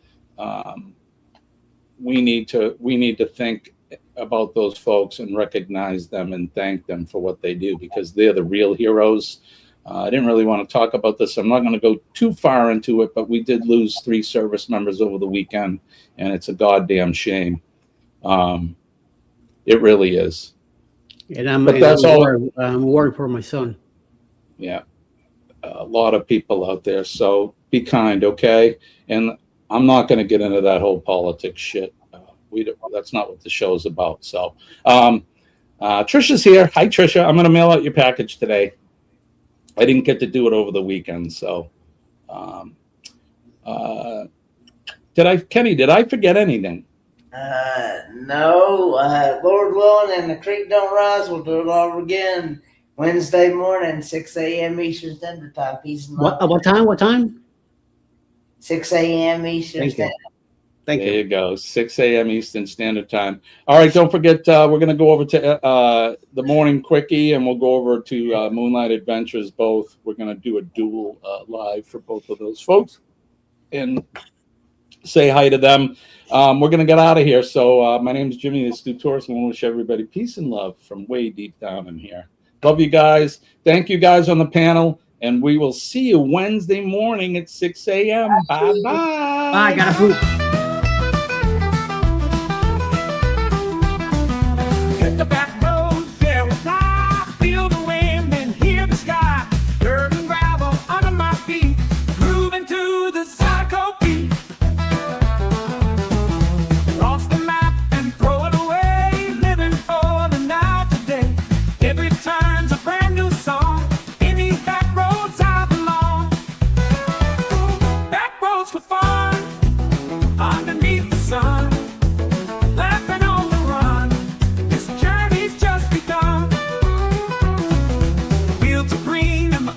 we need to think about those folks and recognize them and thank them for what they do, because they're the real heroes. I didn't really want to talk about this. I'm not going to go too far into it, but we did lose 3 service members over the weekend, and it's a goddamn shame. It really is. And I'm worried for my son. Yeah. A lot of people out there. So be kind, okay? And I'm not going to get into that whole politics shit. That's not what the show's about. So Trisha's here. Hi, Trisha. I'm going to mail out your package today. I didn't get to do it over the weekend, so Kenny, did I forget anything? No. Lord willing, and the creek don't rise, we'll do it all again Wednesday morning, 6 a.m. Eastern Standard Time. Peace and love. What time? 6 a.m. Eastern Standard Time. Thank you. There you go, 6 a.m. Eastern Standard Time. All right, don't forget, we're going to go over to the Morning Quickie, and we'll go over to Moonlight Adventures both. We're going to do a dual live for both of those folks and say hi to them. We're going to get out of here. So my name is Jimmy, the Astute Tourist, and I want to wish everybody peace and love from way deep down in here. Love you guys. Thank you guys on the panel, and we will see you Wednesday morning at 6 a.m. Bye-bye. I gotta poop. Hit the back